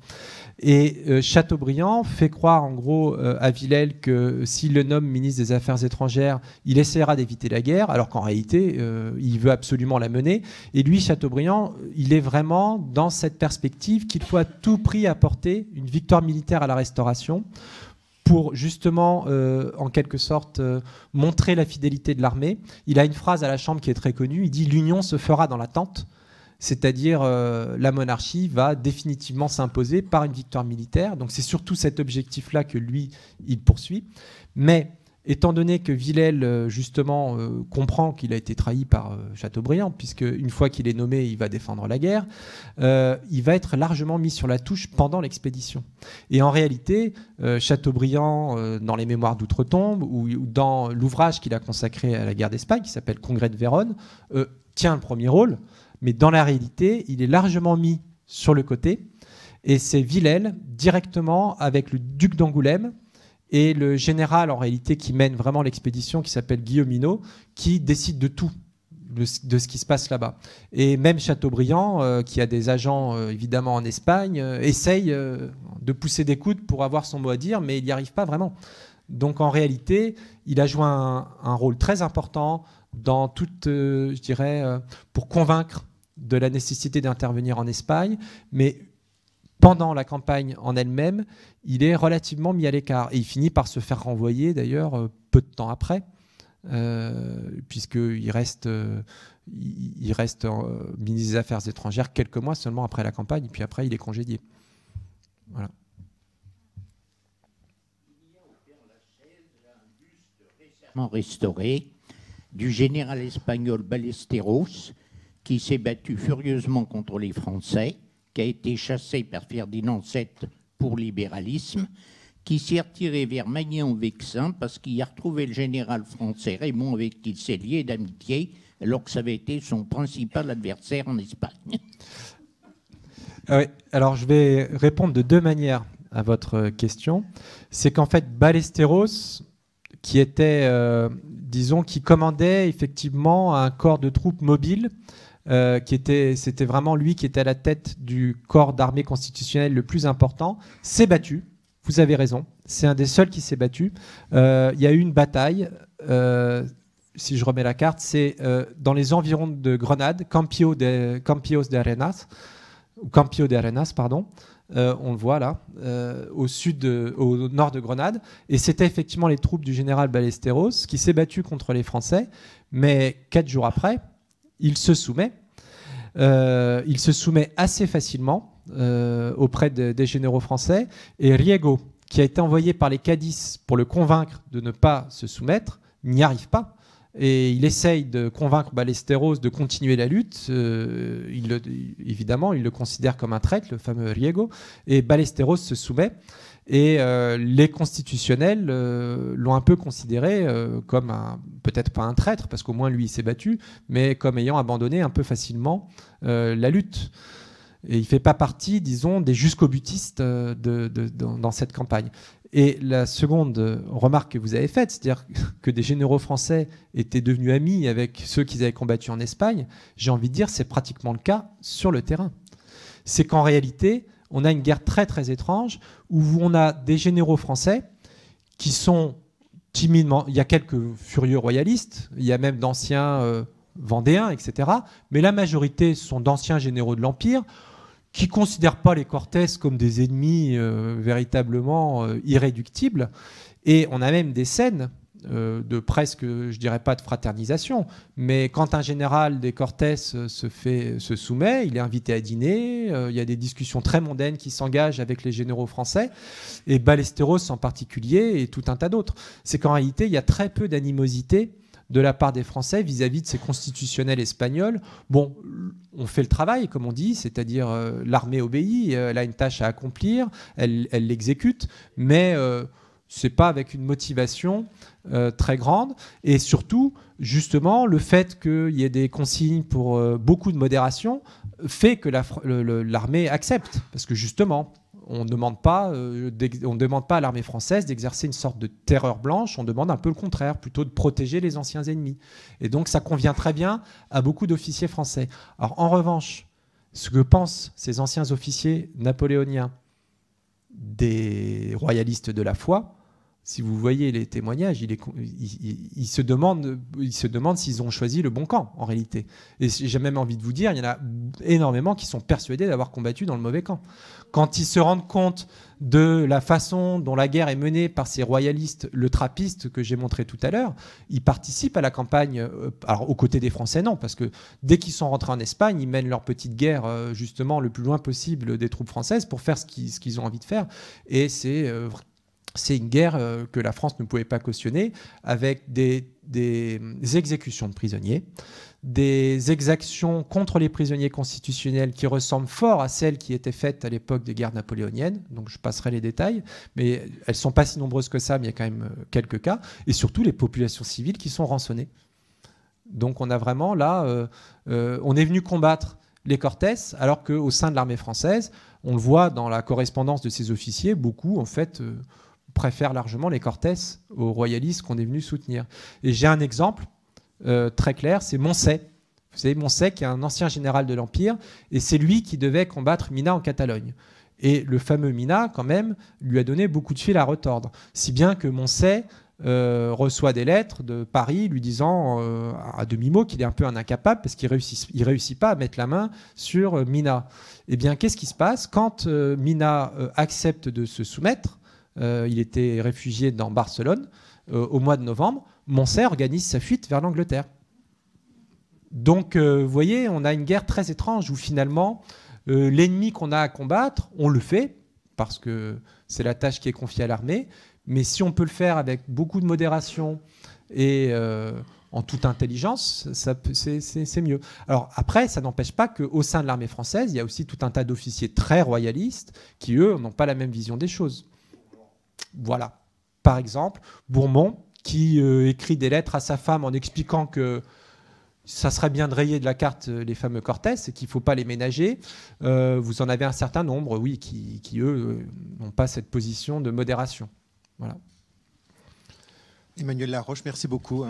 Et Chateaubriand fait croire en gros à Villèle que s'il le nomme ministre des Affaires étrangères, il essaiera d'éviter la guerre, alors qu'en réalité, il veut absolument la mener. Et lui, Chateaubriand, il est vraiment dans cette perspective qu'il faut à tout prix apporter une victoire militaire à la Restauration pour justement, en quelque sorte, montrer la fidélité de l'armée. Il a une phrase à la Chambre qui est très connue, il dit « L'union se fera dans l'attente ». C'est-à-dire la monarchie va définitivement s'imposer par une victoire militaire. Donc c'est surtout cet objectif-là que lui, il poursuit. Mais étant donné que Villèle, justement, comprend qu'il a été trahi par Chateaubriand, puisque une fois qu'il est nommé, il va défendre la guerre, il va être largement mis sur la touche pendant l'expédition. Et en réalité, Chateaubriand, dans les Mémoires d'Outre-Tombe, ou dans l'ouvrage qu'il a consacré à la guerre d'Espagne, qui s'appelle Congrès de Vérone, tient le premier rôle. Mais dans la réalité, il est largement mis sur le côté. Et c'est Villèle, directement avec le duc d'Angoulême et le général, en réalité, qui mène vraiment l'expédition, qui s'appelle Guillauminot, qui décide de tout, de ce qui se passe là-bas. Et même Chateaubriand, qui a des agents, évidemment, en Espagne, essaye de pousser des coudes pour avoir son mot à dire, mais il n'y arrive pas vraiment. Donc, en réalité, il a joué un rôle très important dans toute, je dirais, pour convaincre de la nécessité d'intervenir en Espagne, mais pendant la campagne en elle-même, il est relativement mis à l'écart. Et il finit par se faire renvoyer, d'ailleurs, peu de temps après, puisqu'il reste, ministre des Affaires étrangères quelques mois seulement après la campagne, et puis après, il est congédié. Voilà. Restauré du général espagnol Ballesteros, qui s'est battu furieusement contre les Français, qui a été chassé par Ferdinand VII pour libéralisme, qui s'est retiré vers Magnan-Vexin parce qu'il a retrouvé le général français Raymond avec qui il s'est lié d'amitié, alors que ça avait été son principal adversaire en Espagne. Oui, alors je vais répondre de deux manières à votre question. C'est qu'en fait, Ballesteros, qui était, disons, qui commandait effectivement un corps de troupes mobile, c'était vraiment lui qui était à la tête du corps d'armée constitutionnel le plus important, s'est battu. Vous avez raison, c'est un des seuls qui s'est battu. Il y a eu une bataille, si je remets la carte, c'est dans les environs de Grenade, Campio de Arenas, pardon. On le voit là, au nord de Grenade. Et c'était effectivement les troupes du général Ballesteros qui s'est battu contre les Français. Mais 4 jours après, il se soumet. Il se soumet assez facilement auprès des généraux français. Et Riego, qui a été envoyé par les cadis pour le convaincre de ne pas se soumettre, n'y arrive pas. Et il essaye de convaincre Ballesteros de continuer la lutte. Évidemment, il le considère comme un traître, le fameux Riego. Et Ballesteros se soumet. Et les constitutionnels l'ont un peu considéré comme peut-être pas un traître, parce qu'au moins lui il s'est battu, mais comme ayant abandonné un peu facilement la lutte. Et il ne fait pas partie, disons, des jusqu'au-butistes dans cette campagne. Et la seconde remarque que vous avez faite, c'est-à-dire que des généraux français étaient devenus amis avec ceux qu'ils avaient combattus en Espagne, j'ai envie de dire c'est pratiquement le cas sur le terrain. C'est qu'en réalité, on a une guerre très très étrange où on a des généraux français qui sont timidement... Il y a quelques furieux royalistes, il y a même d'anciens vendéens, etc. Mais la majorité sont d'anciens généraux de l'Empire qui ne considèrent pas les Cortés comme des ennemis véritablement irréductibles. Et on a même des scènes de presque, je dirais pas de fraternisation, mais quand un général des Cortés se soumet, il est invité à dîner, il y a des discussions très mondaines qui s'engagent avec les généraux français, et Ballesteros en particulier, et tout un tas d'autres. C'est qu'en réalité, il y a très peu d'animosité de la part des Français vis-à-vis de ces constitutionnels espagnols. Bon, on fait le travail, comme on dit, c'est-à-dire l'armée obéit, elle a une tâche à accomplir, elle l'exécute, mais c'est pas avec une motivation très grande. Et surtout, justement, le fait qu'il y ait des consignes pour beaucoup de modération fait que l'armée accepte. Parce que justement, on ne demande pas à l'armée française d'exercer une sorte de terreur blanche, on demande un peu le contraire, plutôt de protéger les anciens ennemis. Et donc ça convient très bien à beaucoup d'officiers français. Alors en revanche, ce que pensent ces anciens officiers napoléoniens des royalistes de la foi, si vous voyez les témoignages, ils se demandent s'ils ont choisi le bon camp, en réalité. Et j'ai même envie de vous dire, il y en a énormément qui sont persuadés d'avoir combattu dans le mauvais camp. Quand ils se rendent compte de la façon dont la guerre est menée par ces royalistes, le trappiste que j'ai montré tout à l'heure, ils participent à la campagne, alors aux côtés des Français, non, parce que dès qu'ils sont rentrés en Espagne, ils mènent leur petite guerre, justement, le plus loin possible des troupes françaises pour faire ce qu'ils ont envie de faire. Et c'est une guerre que la France ne pouvait pas cautionner, avec des exécutions de prisonniers, des exactions contre les prisonniers constitutionnels qui ressemblent fort à celles qui étaient faites à l'époque des guerres napoléoniennes. Donc je passerai les détails, mais elles ne sont pas si nombreuses que ça, mais il y a quand même quelques cas. Et surtout les populations civiles qui sont rançonnées. Donc on a vraiment là, on est venu combattre les Cortés, alors qu'au sein de l'armée française, on le voit dans la correspondance de ces officiers, beaucoup en fait préfèrent largement les Cortés aux royalistes qu'on est venu soutenir. Et j'ai un exemple très clair, c'est Moncey. Vous savez, Moncey qui est un ancien général de l'Empire, et c'est lui qui devait combattre Mina en Catalogne. Et le fameux Mina, quand même, lui a donné beaucoup de fil à retordre. Si bien que Moncey reçoit des lettres de Paris lui disant à demi-mot qu'il est un peu un incapable parce qu'il réussit pas à mettre la main sur Mina. Eh bien, qu'est-ce qui se passe quand Mina accepte de se soumettre? Il était réfugié dans Barcelone au mois de novembre. Moncey organise sa fuite vers l'Angleterre. Donc, vous voyez, on a une guerre très étrange où finalement, l'ennemi qu'on a à combattre, on le fait parce que c'est la tâche qui est confiée à l'armée. Mais si on peut le faire avec beaucoup de modération et en toute intelligence, c'est mieux. Alors après, ça n'empêche pas qu'au sein de l'armée française, il y a aussi tout un tas d'officiers très royalistes qui, eux, n'ont pas la même vision des choses. Voilà. Par exemple, Bourmont, qui écrit des lettres à sa femme en expliquant que ça serait bien de rayer de la carte les fameux Cortés et qu'il ne faut pas les ménager. Vous en avez un certain nombre, oui, qui eux, n'ont pas cette position de modération. Voilà. Emmanuel Laroche, merci beaucoup.